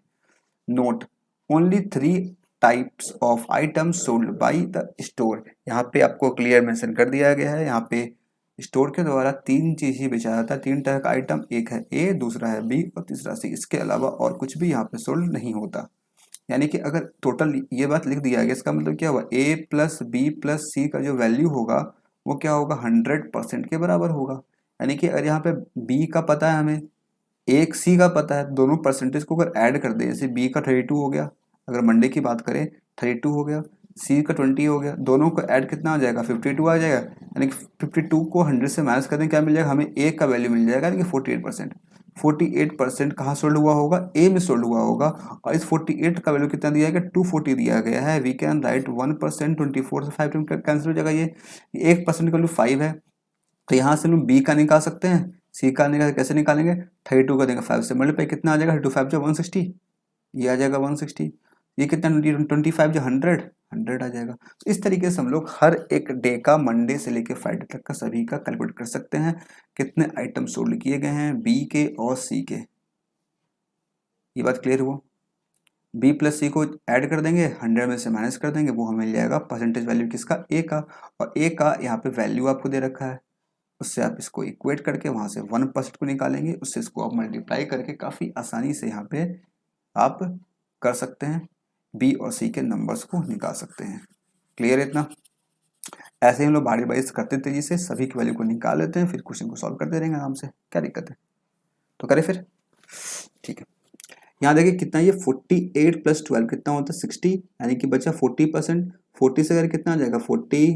Note, only 3 types of item sold by the store, यहाँ पे आपको क्लियर मेंशन कर दिया गया है। यहाँ पे स्टोर के द्वारा 3 चीज ही बेचा जाता है, 3 तरह का आइटम, एक है ए, दूसरा है बी और तीसरा सी, इसके अलावा और कुछ भी यहाँ पे सोल्ड नहीं होता। यानी कि अगर टोटल ये बात लिख दिया गया, इसका मतलब क्या हुआ, ए प्लस बी प्लस सी का जो वैल्यू होगा वो क्या होगा, 100% के बराबर होगा। यानी कि अगर यहाँ पे बी का पता है हमें, एक सी का पता है, दोनों परसेंटेज को अगर ऐड कर दे, जैसे बी का 32 हो गया, अगर मंडे की बात करें 32 हो गया, सी का 20 हो गया, दोनों को ऐड कितना आ जाएगा, 52 आ जाएगा। यानी कि 52 को 100 से माइनस कर दें, क्या मिल जाएगा हमें, ए का वैल्यू मिल जाएगा, यानी कि 48%। 48% कहाँ सोल्ड हुआ होगा, ए में सोल्ड हुआ होगा, और इस 48 का वैल्यू कितना दिया गया, 240 दिया गया है। वी कैन राइट 1%, 24 से 5 कैंसिल हो जाएगा, ये 1% का वैल्यू 5 है, तो यहाँ से हम बी का निकाल सकते हैं, सी का निकाल कैसे निकालेंगे, 32 का देंगे 5 से मल्टीप्लाई, कितना आ जाएगा, 32 5 जो 160, ये आ जाएगा 160, ये कितना 25 जो 100 आ जाएगा। तो इस तरीके से हम लोग हर एक डे का, मंडे से लेकर फ्राइडे तक का सभी का कैलकुलेट कर सकते हैं, कितने आइटम सोल्ड किए गए हैं बी के और सी के। ये बात क्लियर हुआ। बी प्लस सी को ऐड कर देंगे, 100 में से माइनस कर देंगे, वो हमें मिल जाएगा परसेंटेज वैल्यू किसका, ए का, और ए का यहाँ पे वैल्यू आपको दे रखा है, उससे आप इसको इक्वेट करके वहां से 1% को निकालेंगे, उससे इसको आप मल्टीप्लाई करके काफ़ी आसानी से यहाँ पे आप कर सकते हैं, बी और सी के नंबर्स को निकाल सकते हैं। क्लियर है इतना। ऐसे ही हम लोग बारी बारी से करते तेजी से सभी की वैल्यू को निकाल लेते हैं, फिर क्वेश्चन को सॉल्व करते रहेंगे आराम से, क्या दिक्कत है। तो करें फिर, ठीक है। यहाँ देखिए कितना, ये 48 + 12 कितना होता है 60, यानी कि बचा 40%। 40 से अगर कितना आ जाएगा 40,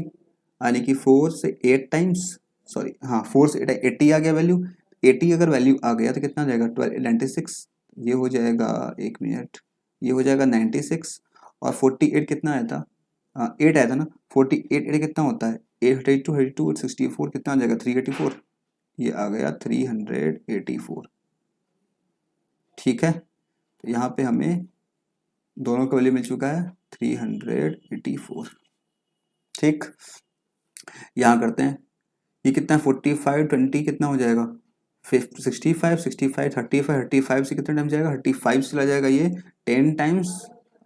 यानी कि 4 से 8 टाइम्स, सॉरी हाँ 4 से 8 80 आ गया वैल्यू। 80 अगर वैल्यू आ गया तो कितना आ जाएगा 12 96, ये हो जाएगा, एक मिनट, ये हो जाएगा 96, और 48 कितना आया था, 8 आया था ना, 48 8 कितना होता है 82 82 64 कितना आ जाएगा 384, ये आ गया 384, ठीक है। तो यहाँ पे हमें दोनों का वैल्यू मिल चुका है 384, ठीक। यहाँ करते हैं, ये कितना है 45 20 कितना हो जाएगा 65 65 35 35 से कितना टाइम जाएगा, 35 से चला जाएगा ये 10 टाइम्स,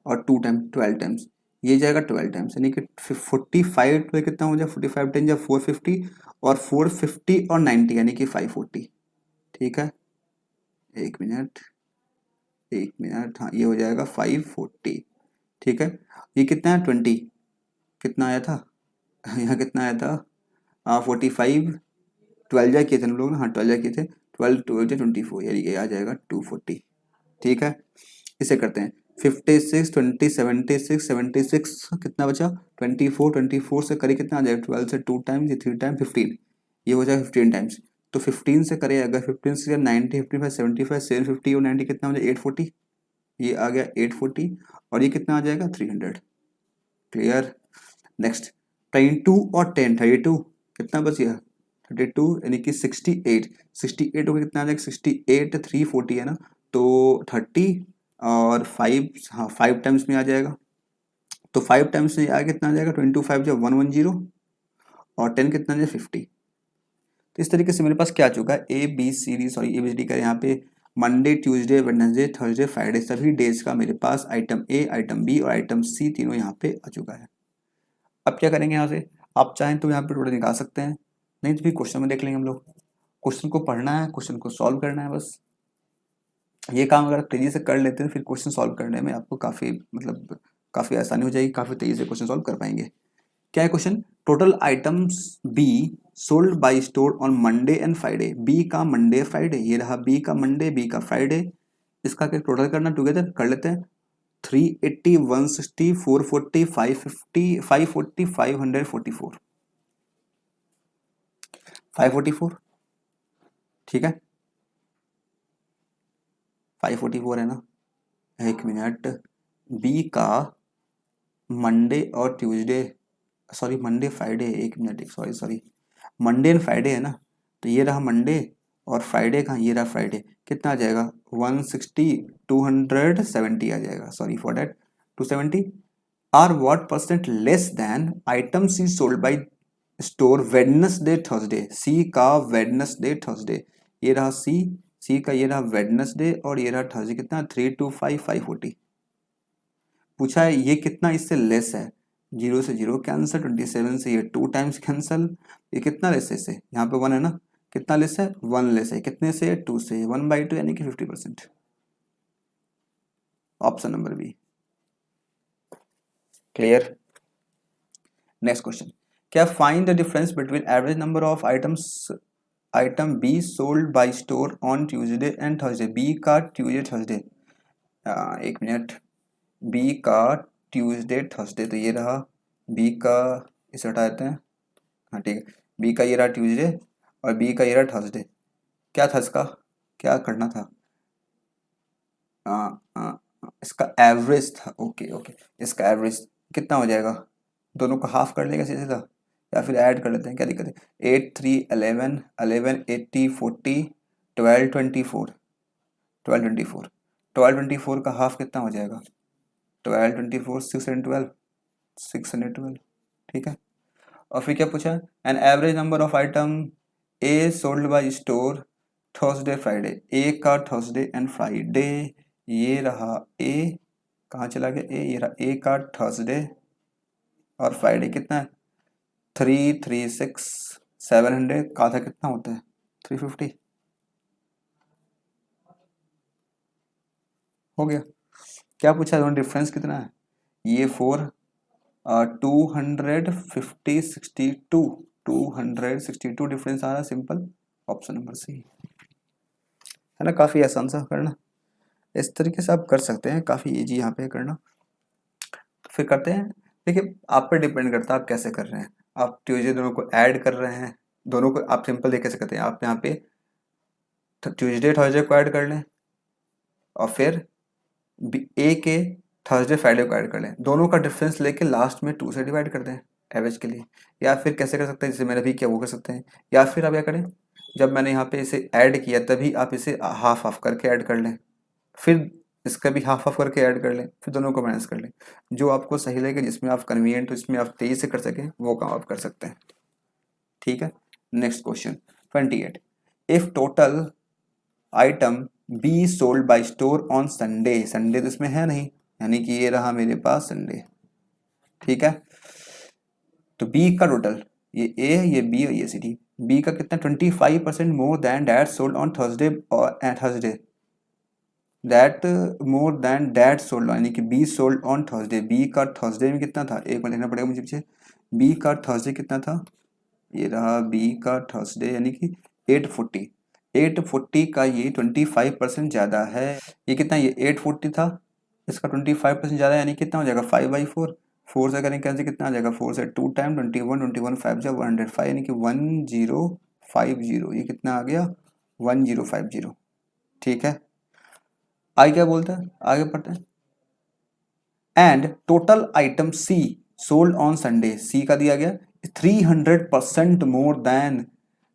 और 2 टाइम 12 टाइम्स, ये जाएगा 12 टाइम्स, यानी कि 45 पे कितना हो जाएगा 45 10 जब 450, और 450 और 90 यानी कि 540, ठीक है। एक मिनट, हाँ ये हो जाएगा 540, ठीक है। ये कितना है 20, कितना आया था यहाँ कितना आया था 45, 12 जा किए थे हम लोग ना, हाँ 12 जा किए थे, 12 12 से 24, यानी ये आ जाएगा 240, ठीक है। इसे करते हैं 56 20 76 76 कितना बचा 24 से करें कितना आ जाएगा 12 से 2 टाइम्स, ये 3 टाइम 15, ये हो जाएगा 15 टाइम्स। तो 15 से करें अगर 15 से 90 55 75 750 और 90 कितना हो जाएगा 840, ये आ गया 840, और ये कितना आ जाएगा 300। क्लियर। नेक्स्ट 22 और 10 32 कितना बच गया 32, यानी कि 68 68 हो गया कितना आ जाएगा 68 340 है ना, तो 30 और 5, हाँ 5 टाइम्स में आ जाएगा, तो 5 टाइम्स में आगे कितना आ जाएगा 25 जब 110, और 10 कितना आ जाएगा 50। तो इस तरीके से मेरे पास क्या आ चुका है ए बी सी डी का यहाँ पे Monday Tuesday Wednesday Thursday Friday सभी डेज का मेरे पास आइटम ए, आइटम बी और आइटम सी तीनों यहाँ पे आ चुका है। अब क्या करेंगे यहाँ से, आप चाहें तो यहाँ पे टोटल निकाल सकते हैं, नहीं तो फिर क्वेश्चन में देख लेंगे हम लोग। क्वेश्चन को पढ़ना है, क्वेश्चन को सॉल्व करना है बस। ये काम अगर आप तेजी से कर लेते हैं फिर क्वेश्चन सॉल्व करने में आपको काफ़ी आसानी हो जाएगी, काफ़ी तेजी से क्वेश्चन सॉल्व कर पाएंगे। क्या है question, total items B sold by store on Monday and Friday. B का मंडे फ्राइडे, ये रहा बी का मंडे बी का फ्राइडे, इसका क्या टोटल करना, टुगेदर कर लेते हैं। 380 160 440 550 540 544 544, ठीक है 544 है ना। एक मिनट, बी का मंडे और ट्यूसडे, सॉरी मंडे फ्राइडे, एक minute sorry Monday and Friday है ना, तो ये रहा मंडे और फ्राइडे का ये रहा फ्राइडे, कितना आ जाएगा 160 270 आ जाएगा, sorry for that 270। Are what percent less than item C sold by store Wednesday Thursday. C का वेडनेसडे थर्सडे, ये रहा सी का ये रहा वेडनेसडे और ये रहा थर्सडे, कितना 325 540। पूछा है ये कितना इससे लेस है, 0 से 0 कैंसिल, 27 से ये 2 टाइम्स कैंसिल, ये कितना लेस है इससे, यहाँ पे 1 है ना, कितना लेस है 1 लेस है, कितने से 2 से, 1/2 यानी कि 50%। Option number B. Clear. Next question, क्या find the difference between average number of item B sold by store on Tuesday and Thursday. B का ट्यूसडे थर्सडे, एक मिनट, बी का ट्यूसडे थर्सडे, तो ये रहा बी का, इसे हटा देते हैं, हाँ ठीक है, बी का ये रहा ट्यूसडे और बी का ये रहा थर्सडे। क्या था इसका, क्या करना था, इसका एवरेज था, ओके ओके, इसका एवरेज कितना हो जाएगा, दोनों को हाफ कर लेगा सीधे सीधा, या फिर ऐड कर लेते हैं, क्या दिक्कत है, 8 3 11 11 80 40 12 24 12 24 12 24 का हाफ कितना हो जाएगा, 12 24 612 612, ठीक है। और फिर क्या पूछा, an average number of item A sold by store Thursday Friday. A का थर्सडे एंड फ्राइडे, ये रहा ए, कहाँ चला गया ए, ये रहा ए का थर्सडे और फ्राइडे, कितना है 336 700 का था, कितना होता है 350, हो गया। क्या पूछा, दोनों डिफरेंस कितना है, ये 4 250 62 262 डिफरेंस आ रहा है, सिंपल ऑप्शन नंबर सी है ना। काफ़ी आसान सा करना, इस तरीके से आप कर सकते हैं, काफ़ी इजी यहाँ पे करना। तो फिर करते हैं, देखिए आप पे डिपेंड करता है आप कैसे कर रहे हैं। आप ट्यूजडे दोनों को ऐड कर रहे हैं, दोनों को आप सिंपल देख कैसे करते हैं, आप यहाँ पे ट्यूजडे थर्सडे को ऐड कर लें और फिर ए के थर्सडे फ्राइडे को ऐड कर लें, दोनों का डिफरेंस लेके लास्ट में 2 से डिवाइड कर दें एवरेज के लिए। या फिर कैसे कर सकते हैं, जैसे मैंने अभी किया वो कर सकते हैं, या फिर आप क्या करें, जब मैंने यहाँ पे इसे ऐड किया तभी आप इसे हाफ हाफ करके ऐड कर लें, फिर इसका भी हाफ हाफ करके ऐड कर लें, फिर दोनों को माइनस कर लें, जो आपको सही लगे, जिसमें आप कन्वीनियंट हो, जिसमें आप तेजी से कर सकें, वो काम आप कर सकते हैं, ठीक है। Next question 28, if total item B sold by store on Sunday, Sunday तो इसमें है नहीं, यानी कि ये रहा मेरे पास संडे, ठीक है। तो बी का टोटल, ये ए है, ये बी और ये सी डी, बी का कितना 25% more than that sold on Thursday और Thursday, that more than that sold, यानी कि B sold on Thursday, B का थर्सडे में कितना था, एक बार लिखना पड़ेगा मुझे पीछे, बी का थर्सडे कितना था, ये रहा बी का थर्सडे, यानी कि 840, 840 का ये 25% ज़्यादा है, ये कितना, ये 840 था, इसका 25% ज़्यादा, यानी कितना हो जाएगा 5/4, 4 से करें कैसे, कितना आ जाएगा 4 से 2 टाइम 21 21 5 जा 105, यानी कि 1050, ये कितना आ गया 1050, ठीक है। आगे क्या बोलते हैं, आगे पढ़ते हैं, and total item C sold on Sunday, C का दिया गया 300% more than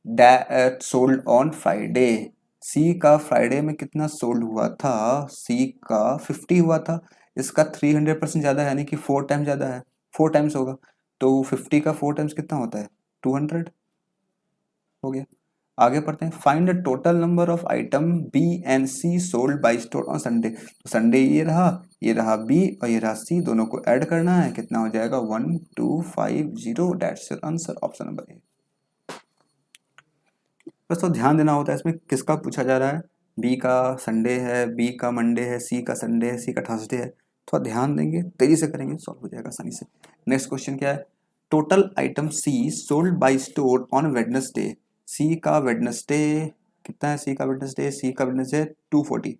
that sold on Friday, C का फ्राइडे में कितना सोल्ड हुआ था, सी का 50 हुआ था, इसका 300% ज़्यादा है, यानी कि 4 टाइम्स ज़्यादा है, 4 टाइम्स होगा, तो 50 का 4 टाइम्स कितना होता है 200, हो गया। आगे पढ़ते हैं। Find the total number of item B and C sold by store on Sunday. तो संडे ये रहा बी और ये रहा सी, दोनों को ऐड करना है, कितना हो जाएगा 1250। That's your answer, option number ए। बस तो ध्यान देना होता है इसमें किसका पूछा जा रहा है। बी का संडे है, बी का मंडे है, सी का संडे है, सी का थर्सडे है। थोड़ा ध्यान देंगे, तेजी से करेंगे, सॉल्व हो जाएगा आसानी से। नेक्स्ट क्वेश्चन क्या है। Total item C sold by store on Wednesday. C का वेडनेसडे कितना है, सी का वेडनेसडे 240।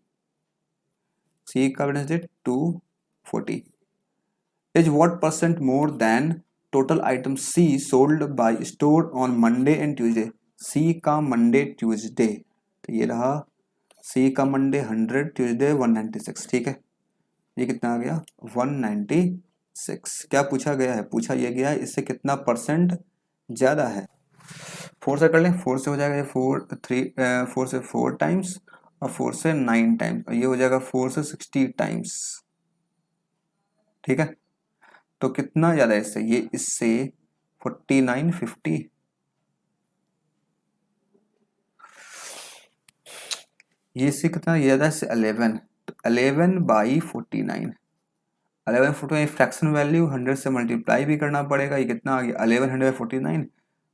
सी का Wednesday 240 is what percent more than total item C sold by store on Monday and Tuesday. C का Monday Tuesday, तो ये रहा सी का मंडे 100, ट्यूसडे 196। ठीक है, ये कितना आ गया 196। क्या पूछा गया है, पूछा ये गया है इससे कितना परसेंट ज्यादा है। 4 से कर लें, 4 से हो जाएगा ये 4 से 4 टाइम्स और 4 से 9 टाइम्स, और ये हो जाएगा 4 से 60 टाइम्स। ठीक है, तो कितना ज्यादा है इससे, ये इससे 49 50। ये इससे कितना ज्यादा है, इससे 11। तो 11/49, 11/49 फ्रैक्शन वैल्यू 100 से मल्टीप्लाई भी करना पड़ेगा। ये कितना आ गया 1149।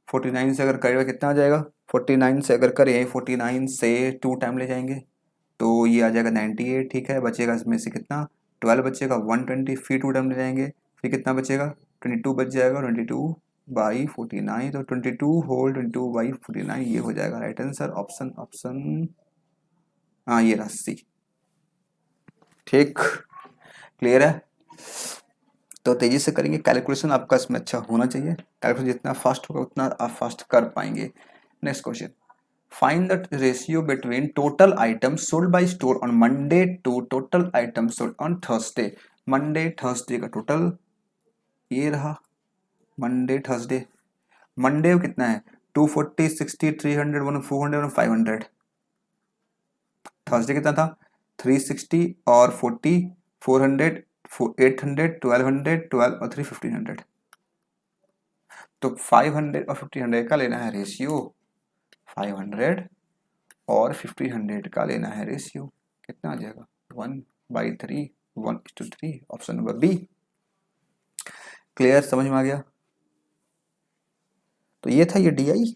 49 से अगर करेगा कितना आ जाएगा, 49 से अगर करें 49 से 2 टाइम ले जाएंगे तो ये आ जाएगा 98। ठीक है, बचेगा इसमें से कितना 12 बचेगा, 120 फिर 2 टाइम ले जाएंगे, फिर कितना बचेगा 22 बच जाएगा, 22/49। तो 22/49 ये हो जाएगा राइट आंसर, ऑप्शन हाँ ये रहा सी। ठीक, क्लियर है। तो तेजी से करेंगे, कैलकुलेशन आपका इसमें अच्छा होना चाहिए। कैलकुलेशन जितना फास्ट होगा उतना आप फास्ट कर पाएंगे। Next question, find the ratio between total items sold by store on Monday to total items sold on Thursday. Monday Thursday का टोटल ये रहा, मंडे थर्सडे। मंडे कितना है 240 60 300 400 500। थर्सडे कितना था 360 और 40 400 800 1200 12 और 3 1500। तो 500 और 1500 का लेना है रेशियो, 500 और 1500 का लेना है रेशियो, कितना आ जाएगा 1/3 1:3, ऑप्शन नंबर बी। क्लियर, समझ में आ गया। तो ये था ये डीआई,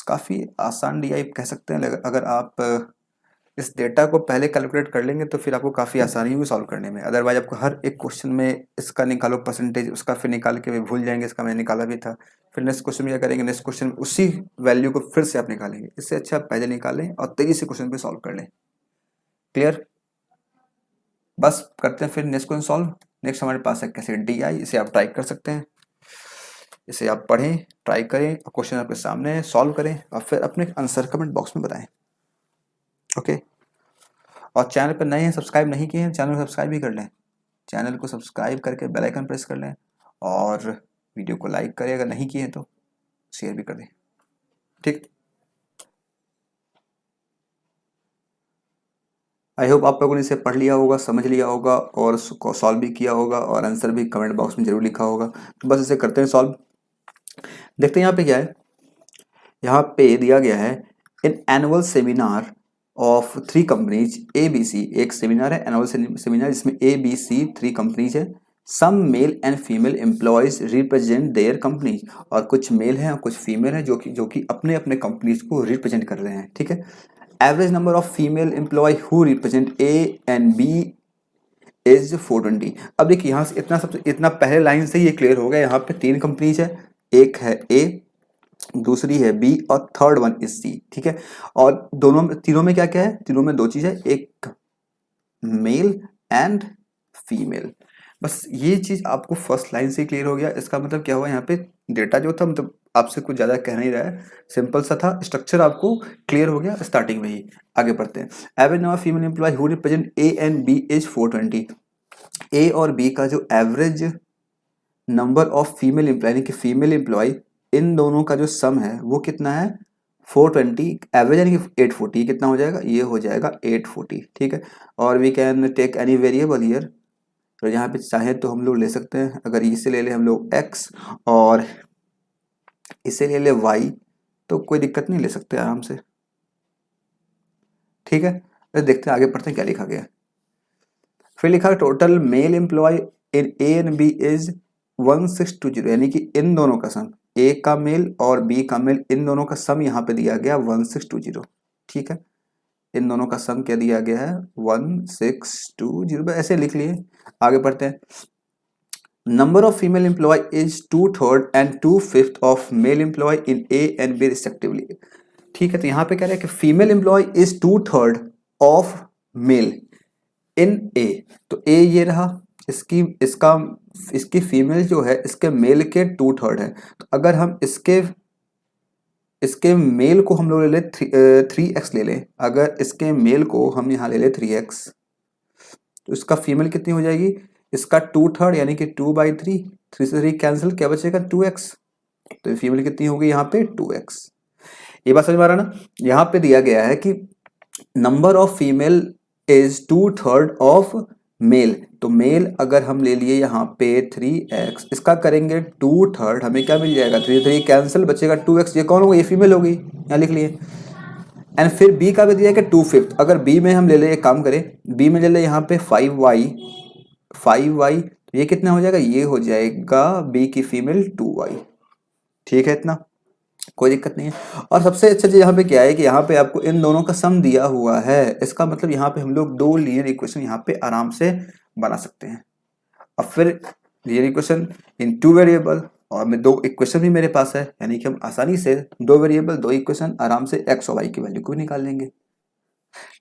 काफी आसान डीआई कह सकते हैं। अगर आप इस डेटा को पहले कैलकुलेट कर लेंगे तो फिर आपको काफ़ी आसानी होगी सॉल्व करने में। अदरवाइज आपको हर एक क्वेश्चन में इसका निकालो परसेंटेज, उसका फिर निकाल के भूल जाएंगे इसका मैंने निकाला भी था, फिर नेक्स्ट क्वेश्चन में क्या करेंगे, नेक्स्ट क्वेश्चन में उसी वैल्यू को फिर से आप निकालेंगे। इससे अच्छा आप पहले निकालें और तेजी से क्वेश्चन पे सॉल्व कर लें। क्लियर, बस करते हैं फिर नेक्स्ट क्वेश्चन सॉल्व। नेक्स्ट हमारे पास है कैसे डीआई, इसे आप ट्राई कर सकते हैं, इसे आप पढ़ें, ट्राई करें, क्वेश्चन आपके सामने सॉल्व करें और फिर अपने आंसर कमेंट बॉक्स में बताएं। ओके, और चैनल पर नए हैं, सब्सक्राइब नहीं किए हैं, चैनल को सब्सक्राइब भी कर लें। चैनल को सब्सक्राइब करके बेल आइकन प्रेस कर लें और वीडियो को लाइक करें, अगर नहीं किए हैं तो शेयर भी कर दें। ठीक, आई होप आप लोगों ने इसे पढ़ लिया होगा, समझ लिया होगा और सॉल्व भी किया होगा और आंसर भी कमेंट बॉक्स में जरूर लिखा होगा। तो बस इसे करते हैं सॉल्व। देखते हैं यहाँ पे क्या है, यहाँ पे दिया गया है in annual seminar of 3 companies ABC। एक सेमिनार है एनुअल सेमिनार जिसमें ABC 3 कंपनीज है। Some male and female employees represent their companies, और कुछ मेल हैं और कुछ फीमेल हैं जो कि अपने अपने कंपनीज को रिप्रेजेंट कर रहे हैं। ठीक है, average number of female employ who represent A and B is 420। अब देखिए यहाँ से इतना पहले लाइन से ये क्लियर हो गया, यहाँ पे 3 कंपनीज है, एक है A, दूसरी है बी और थर्ड वन इज सी। ठीक है, और तीनों में क्या क्या है, तीनों में 2 चीज है, एक मेल एंड फीमेल। बस ये चीज आपको फर्स्ट लाइन से क्लियर हो गया। इसका मतलब क्या हुआ, यहाँ पे डेटा जो था मतलब आपसे कुछ ज्यादा कह नहीं रहा है, सिंपल सा था, स्ट्रक्चर आपको क्लियर हो गया स्टार्टिंग में ही। आगे बढ़ते हैं। Average number female employ who represent A and B is 420। A और बी का जो average number of female employee यानी कि फीमेल एम्प्लॉय इन दोनों का जो सम है वो कितना है 420, एवरेज यानी कि 840, कितना हो जाएगा, ये हो जाएगा 840। ठीक है, और we can take any variable here, तो यहाँ पे चाहे तो हम लोग ले सकते हैं, अगर इसे ले ले हम लोग x और इसे ले ले y, तो कोई दिक्कत नहीं, ले सकते आराम से। ठीक है, तो देखते हैं आगे पढ़ते हैं क्या लिखा गया है। फिर लिखा total male employ in A and B is 1620, यानी कि इन दोनों का सम, ए का मेल और बी का मेल, इन दोनों का सम यहाँ पे दिया गया 1620। ठीक है, इन दोनों का सम क्या दिया गया है 1620, ऐसे लिख लिए। आगे पढ़ते हैं। Number of female employ is 2/3 and 2/5 of male employ in A and B respectively. ठीक है, तो यहाँ पे कह रहे हैं कि female employ is 2/3 of male in A. तो ए ये रहा, इसकी फीमेल जो है इसके मेल के 2/3 है। तो अगर हम इसके मेल को हम लोग ले ले 3x ले लें, अगर इसके मेल को हम यहाँ ले ले 3x, तो इसका फीमेल कितनी हो जाएगी, इसका 2/3 यानी कि 2/3, 3 से 3 कैंसिल, क्या बचेगा 2x। तो फीमेल कितनी होगी यहाँ पे 2x। ये बात समझ में आ रहा ना। यहाँ पे दिया गया है कि number of female is 2/3 of mail, तो मेल अगर हम ले लिए यहाँ पे 3x, इसका करेंगे 2/3, हमें क्या मिल जाएगा 3 3 कैंसिल, बचेगा 2x। ये कौन होगा, ये फीमेल होगी, यहाँ लिख लिए। एंड फिर बी का भी दिया है कि 2/5, अगर बी में हम ले ले, एक काम करें, बी में ले ले यहाँ पे 5y, तो ये कितना हो जाएगा, ये हो जाएगा बी की फीमेल 2y। ठीक है, इतना कोई दिक्कत नहीं है। और सबसे अच्छा चीज यहाँ पे क्या है कि यहाँ पे आपको इन दोनों का सम दिया हुआ है, इसका मतलब यहाँ पे हम लोग दो लीनियर इक्वेशन यहाँ पे आराम से बना सकते हैं। अब फिर लीनियर इक्वेशन इन 2 वेरिएबल, और में 2 इक्वेशन भी मेरे पास है, यानी कि हम आसानी से 2 वेरिएबल 2 इक्वेशन आराम से x और y की वैल्यू को भी निकाल लेंगे।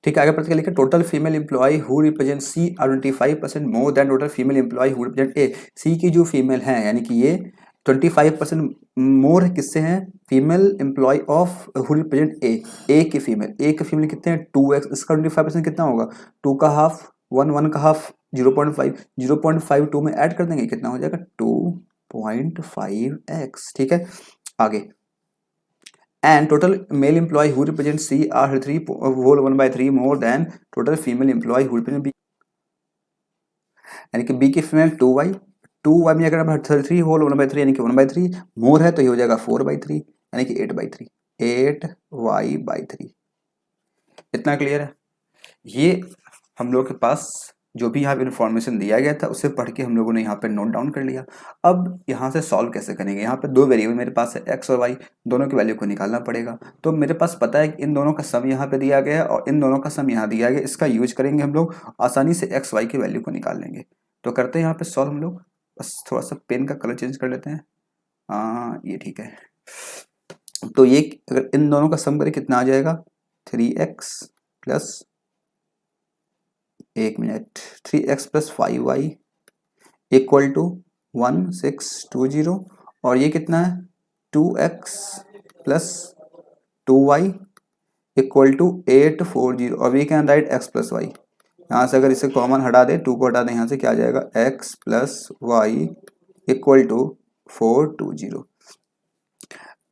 ठीक है, आगे पढ़ते लिखा total female employ who represent C are 25% more than total female employ who represent A. C की जो फीमेल है, यानी कि ये 25% मोर किससे हैं, female employ of who represent ए की फीमेल कितने हैं 2x, इसका 25% कितना होगा 2 का हाफ, 1 का हाफ 0.5 2 में ऐड कर देंगे, कितना हो जाएगा 2.5x। ठीक है, आगे and total male employee who represent C are 3 whole 1/3 more than total female employee who represent B, यानी कि B की फीमेल 2y में अगर हम 3 whole 1/3 यानी कि 1/3 मोर है तो ये हो जाएगा 4/3 यानी कि 8y/3। इतना क्लियर है। ये हम लोग के पास जो भी यहाँ पे इन्फॉर्मेशन दिया गया था उसे पढ़ के हम लोगों ने यहाँ पे नोट डाउन कर लिया। अब यहाँ से सॉल्व कैसे करेंगे, यहाँ पे 2 वेरिएबल मेरे पास है x और y, दोनों की वैल्यू को निकालना पड़ेगा। तो मेरे पास पता है कि इन दोनों का सम यहाँ पे दिया गया है और इन दोनों का सम यहाँ दिया गया है, इसका यूज करेंगे हम लोग, आसानी से x y की वैल्यू को निकाल लेंगे। तो करते हैं यहाँ पे सॉल्व हम लोग, बस थोड़ा सा पेन का कलर चेंज कर लेते हैं। ये ठीक है। तो ये अगर इन दोनों का सम करें कितना आ जाएगा 3x plus 3x plus 5y equal to 1620, और ये कितना है 2x plus 2y equal to 840, और we can write x plus Y. यहाँ से अगर इसे कॉमन हटा दे, 2 को हटा दें, यहाँ से क्या आ जाएगा x plus Y equal to 420।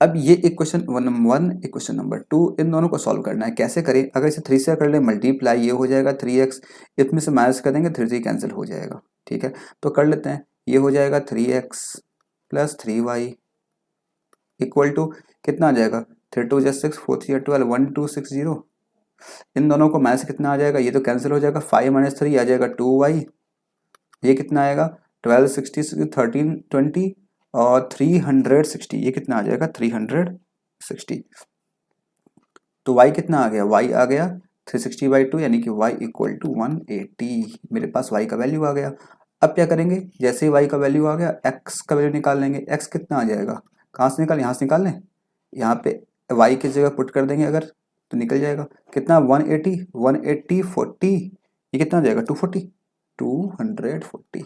अब ये इक्वेशन 1 इक्वेशन नंबर 2, इन दोनों को सॉल्व करना है। कैसे करें, अगर इसे 3 से कर ले मल्टीप्लाई, ये हो जाएगा 3x, इसमें से माइनस कर देंगे 3 कैंसिल हो जाएगा। ठीक है, तो कर लेते हैं, ये हो जाएगा 3x plus 3y equal to कितना आ जाएगा 3 2 6 4 3 12 1260। इन दोनों को माइनस कितना आ जाएगा, ये तो कैंसिल हो जाएगा, 5 - 3 आ जाएगा 2y, ये कितना आएगा 12 60 13 20 और 360, ये कितना आ जाएगा 360। तो y कितना आ गया, y आ गया 360/2 यानी कि y इक्वल टू 180। मेरे पास y का वैल्यू आ गया। अब क्या करेंगे, जैसे ही y का वैल्यू आ गया x का वैल्यू निकाल लेंगे। x कितना आ जाएगा, कहाँ से निकाल, यहाँ से निकाल लें, यहाँ पे y की जगह पुट कर देंगे अगर, तो निकल जाएगा कितना 180 180 40, ये कितना आ जाएगा 240।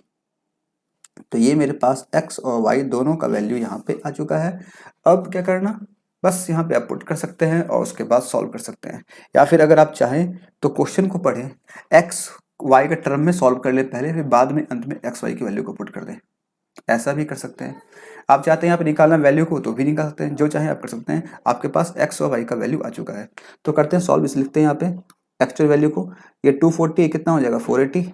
तो ये मेरे पास x और y दोनों का वैल्यू यहाँ पे आ चुका है। अब क्या करना, बस यहाँ पे आप पुट कर सकते हैं और उसके बाद सॉल्व कर सकते हैं, या फिर अगर आप चाहें तो क्वेश्चन को पढ़ें, x y के टर्म में सॉल्व कर ले पहले, फिर बाद में अंत में x y की वैल्यू को पुट कर दें, ऐसा भी कर सकते हैं। आप चाहते हैं यहाँ पे निकालना वैल्यू को तो भी निकाल सकते हैं, जो चाहे आप कर सकते हैं। आपके पास x और y का वैल्यू आ चुका है, तो करते हैं सॉल्व। इसे लिखते हैं यहाँ पे एक्चुअल वैल्यू को, ये 240 कितना हो जाएगा 480,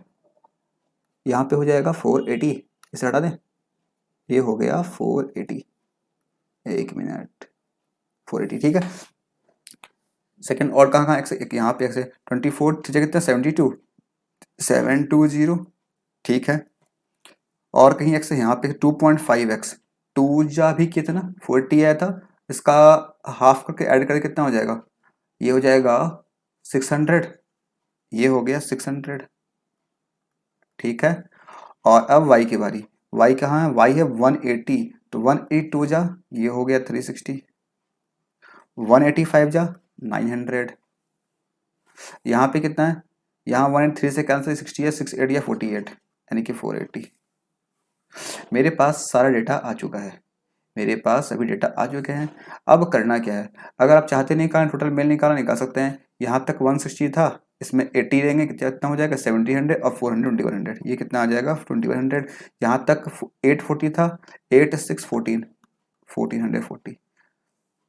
यहाँ पे हो जाएगा 480, इसे हटा दें, ये हो गया 480, एक मिनट 480, ठीक है। सेकंड और कहाँ एक्स, एक यहाँ पे एक्स है 24 जगह कितना 72, 720, ठीक है। और कहीं एक्स है यहाँ पे 2.5x, 2 जा भी कितना 40 आया था, इसका हाफ करके ऐड करके कितना हो जाएगा, ये हो जाएगा 600, ये हो गया 600, ठीक है। और अब y की बारी, y कहाँ है, y है 180, तो 182 जा ये हो गया 360, 185 जा 900, यहाँ पे कितना है, यहाँ 183 से कैंसिल 60 है, 68 या 48 यानी कि 480। मेरे पास सारा डेटा आ चुका है, मेरे पास सभी डेटा आ चुके हैं। अब करना क्या है, अगर आप चाहते निकालें टोटल मेल निकाल सकते हैं। यहाँ तक 160 था, इसमें 80 रहेंगे, कितना हो जाएगा 1700 और 400 2100, ये कितना आ जाएगा 2100। यहाँ तक 840 था, 8 6 14 1440।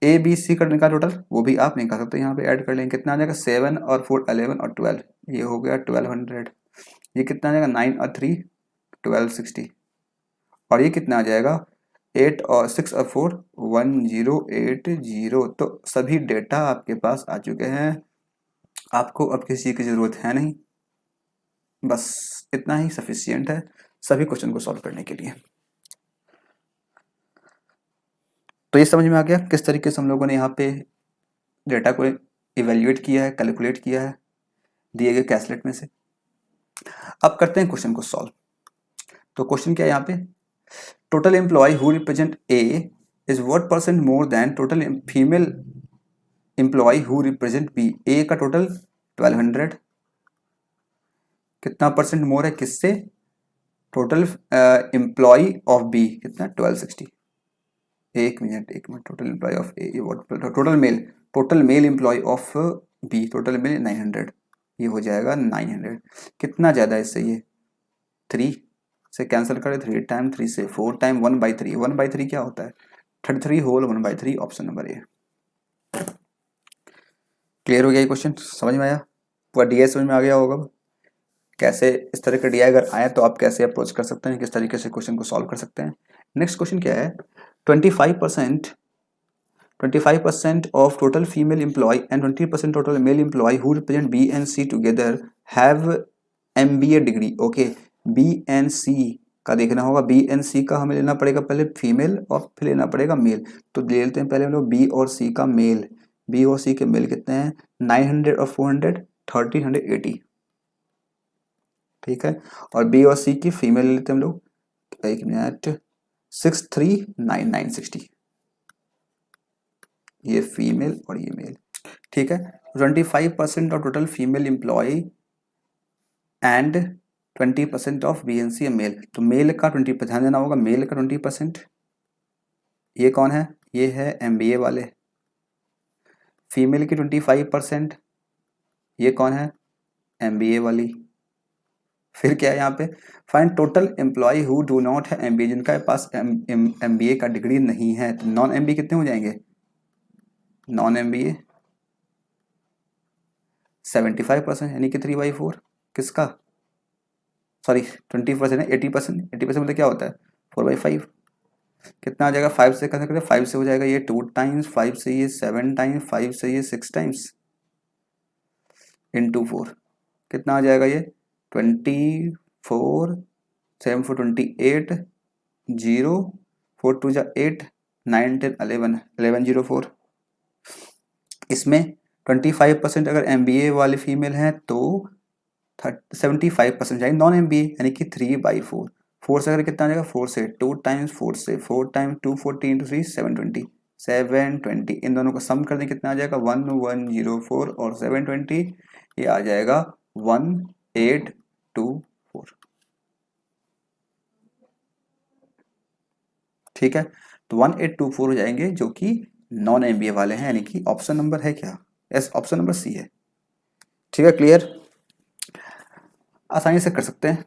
ए बी सी का निकाल टोटल, वो भी आप निकाल सकते हैं, यहाँ पे ऐड कर लेंगे, कितना आ जाएगा 7 और 4 11 और 12, ये हो गया 1200। ये कितना आ जाएगा 9 और 3 1260, और ये कितना आ जाएगा 8 और 6 और 4 1080। तो सभी डेटा आपके पास आ चुके हैं, आपको अब किसी की ज़रूरत है नहीं, बस इतना ही सफिशियंट है सभी क्वेश्चन को सॉल्व करने के लिए। तो ये समझ में आ गया किस तरीके से हम लोगों ने यहाँ पे डेटा को इवेल्युएट किया है, कैलकुलेट किया है दिए गए कैसलेट में से। अब करते हैं क्वेश्चन को सॉल्व। तो क्वेश्चन क्या है यहाँ पे, total employ who represent A is what percent more than total female employ who represent B. A का टोटल 1200, कितना परसेंट मोर है किससे, टोटल एम्प्लॉय ऑफ बी कितना 1260। एक minute total employee of A, total male employee of B, total male 900, ये हो जाएगा 900। कितना ज़्यादा है इससे, ये 3 से कैंसिल करें, 3 टाइम 3 से 4 टाइम 1/3, 1/3 क्या होता है 33 whole 1/3, option number A. Clear हो गया ये क्वेश्चन, समझ में आया, पूरा डी समझ में आ गया होगा। कैसे इस तरह का डी अगर आए तो आप कैसे अप्रोच कर सकते हैं, किस तरीके से क्वेश्चन को सॉल्व कर सकते हैं। नेक्स्ट क्वेश्चन क्या है, 25% of total female employee and 20% total male employee who represent B and C together have MBA degree। Okay, B and C का देखना होगा, B and C का हमें लेना पड़ेगा पहले फीमेल और फिर लेना पड़ेगा मेल। तो ले लेते हैं पहले हम लोग B और C का मेल, B और C के मेल कितने हैं 900 और 400 1380, ठीक है। और B और C की फीमेल ले लेते हैं हम लोग, एक मिनट 639960, ये फीमेल और ये मेल, ठीक है। 25% of total female employee and 20% of B and C male. तो मेल का 20% ध्यान देना होगा, मेल का 20%, ये कौन है, ये है एमबीए वाले। फीमेल की 25%, ये कौन है एमबीए वाली। फिर क्या है यहाँ पे, find total employ who do not है एमबीए, जिनका पास एमबीए का डिग्री नहीं है। तो नॉन एमबीए कितने हो जाएंगे, नॉन एमबीए 75% यानी कि 3/4, किसका सॉरी 20% है, 80%, 80% मतलब क्या होता है 4/5, कितना आ जाएगा 5 से कैसे करें, 5 से हो जाएगा ये 2 टाइम्स, 5 से ये 7 टाइम्स, 5 से ये 6 टाइम्स इंटू 4, कितना आ जाएगा ये 24, 7 4 28, 0 4 2 जा 8 9 10 11 1104। इसमें 25% अगर एमबीए वाली फीमेल है तो 75% जाएगी नॉन एमबीए यानी कि 3/4। 4 से अगर कितना आ जाएगा 4 से 2 टाइम्स, 4 से 4 टाइम्स 240 इंटू 3 720, 720 इन दोनों को सम कर दें कितना आ जाएगा 1104 और 720 ये आ जाएगा 1824, ठीक है। तो 1824 हो जाएंगे जो कि नॉन एमबीए वाले हैं, यानी कि ऑप्शन नंबर है क्या, यस ऑप्शन नंबर सी है, ठीक है। क्लियर, आसानी से कर सकते हैं।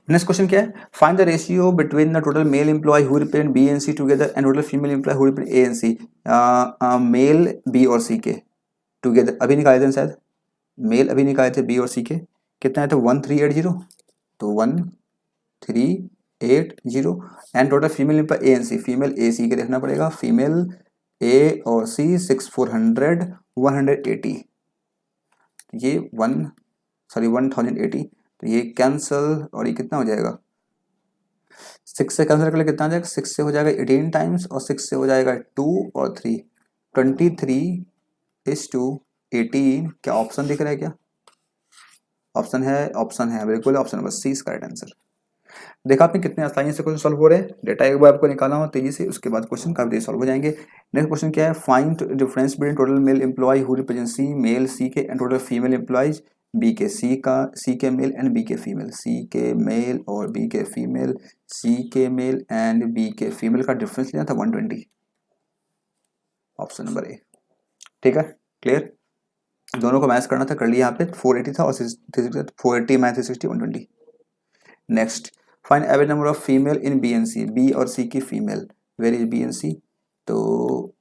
नेक्स्ट क्वेश्चन क्या है, find the ratio between the total male employ who represent B and C together and total female employ who represent A and C. Male B और सी के टुगेदर अभी निकाले थे शायद, मेल अभी निकाले थे बी और सी के, कितना है तो 1380, तो 1380 and total female employ A and C, female A C के देखना पड़ेगा, फीमेल ए और सी 6 400 180, ये 1080, तो ये कैंसिल और ये कितना हो जाएगा, 6 से कैंसिल कर ले कितना आ जाएगा, 6 से हो जाएगा 18 टाइम्स और 6 से हो जाएगा 2 और 3, 23:18। क्या ऑप्शन दिख रहा है क्या, ऑप्शन है बिल्कुल, ऑप्शन नंबर सी इसका राइट आंसर। देखा आपने कितने आसानी से क्वेश्चन सॉल्व हो रहे हैं, डेटा एक बार आपको निकालना हो तेजी से, उसके बाद क्वेश्चन काफी सॉल्व हो जाएंगे। नेक्स्ट क्वेश्चन क्या है, find difference between total male employ who represent C male C के and total female employees B के, सी के मेल एंड बी के फीमेल, सी के मेल और बी के फीमेल, सी के मेल एंड बी के फीमेल का डिफरेंस लेना था 120, ऑप्शन नंबर ए। ठीक है, क्लियर, दोनों को मैच करना था, कर लिया, यहाँ पे 480 था और 480 minus 360 120। Next, find average number of female in B and C, B और सी की female, where is B and C, तो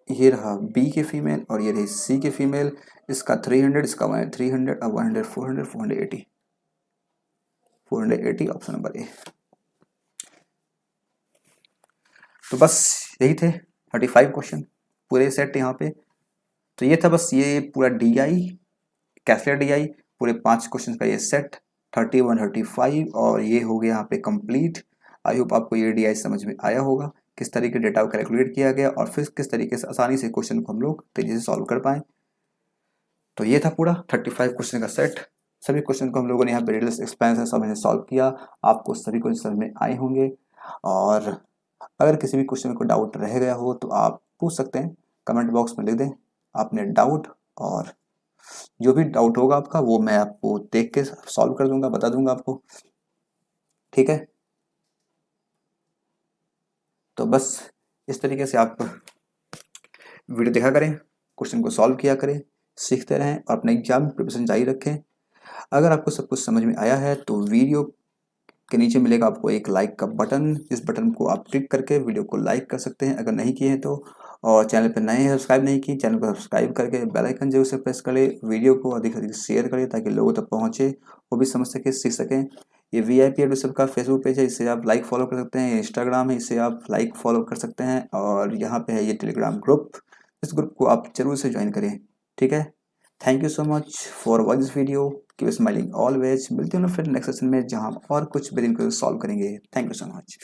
ये रहा बी के फीमेल और ये रही सी के फीमेल, इसका 300, इसका 300, अब 100 400 480, 480 ऑप्शन नंबर ए। तो बस यही थे 35 क्वेश्चन पूरे सेट यहाँ पे, तो ये था बस ये पूरा D I calculate D I पूरे 5 क्वेश्चन का ये सेट 31 35 और ये हो गया यहाँ पे कंप्लीट। आई होप आपको ये डी आई समझ में आया होगा, किस तरीके डेटा को कैलकुलेट किया गया और फिर किस तरीके से आसानी से क्वेश्चन को हम लोग तेजी से सॉल्व कर पाए। तो ये था पूरा 35 क्वेश्चन का सेट, सभी क्वेश्चन को हम लोगों ने यहाँ पे रिडल्स एक्सपेंस समझ सॉल्व किया, आपको सभी क्वेश्चन समझ में आए होंगे। और अगर किसी भी क्वेश्चन में कोई डाउट रह गया हो तो आप पूछ सकते हैं, कमेंट बॉक्स में लिख दें आपने डाउट, और जो भी डाउट होगा आपका वो मैं आपको देख के सॉल्व कर दूंगा, बता दूंगा आपको। ठीक है, तो बस इस तरीके से आप वीडियो देखा करें, क्वेश्चन को सॉल्व किया करें, सीखते रहें और अपने एग्जाम प्रिपरेशन जारी रखें। अगर आपको सब कुछ समझ में आया है तो वीडियो के नीचे मिलेगा आपको एक लाइक का बटन, इस बटन को आप क्लिक करके वीडियो को लाइक कर सकते हैं अगर नहीं किए हैं तो, और चैनल पर नए हैं सब्सक्राइब नहीं की, चैनल को सब्सक्राइब करके बेल आइकन जरूर से प्रेस करें, वीडियो को अधिक से अधिक शेयर करें ताकि लोगों तक पहुँचे, वो भी समझ सके सीख सकें। ये VIP एडुसर का फेसबुक पेज है, इसे आप लाइक फॉलो कर सकते हैं, इंस्टाग्राम है इसे आप लाइक फॉलो कर सकते हैं, और यहाँ पे है ये टेलीग्राम ग्रुप, इस ग्रुप को आप जरूर से ज्वाइन करें। ठीक है, thank you so much for watch this video, keep smiling always. मिलते हैं फिर नेक्स्ट सेशन में जहाँ और कुछ बेहतरीन सॉल्व करेंगे। Thank you so much.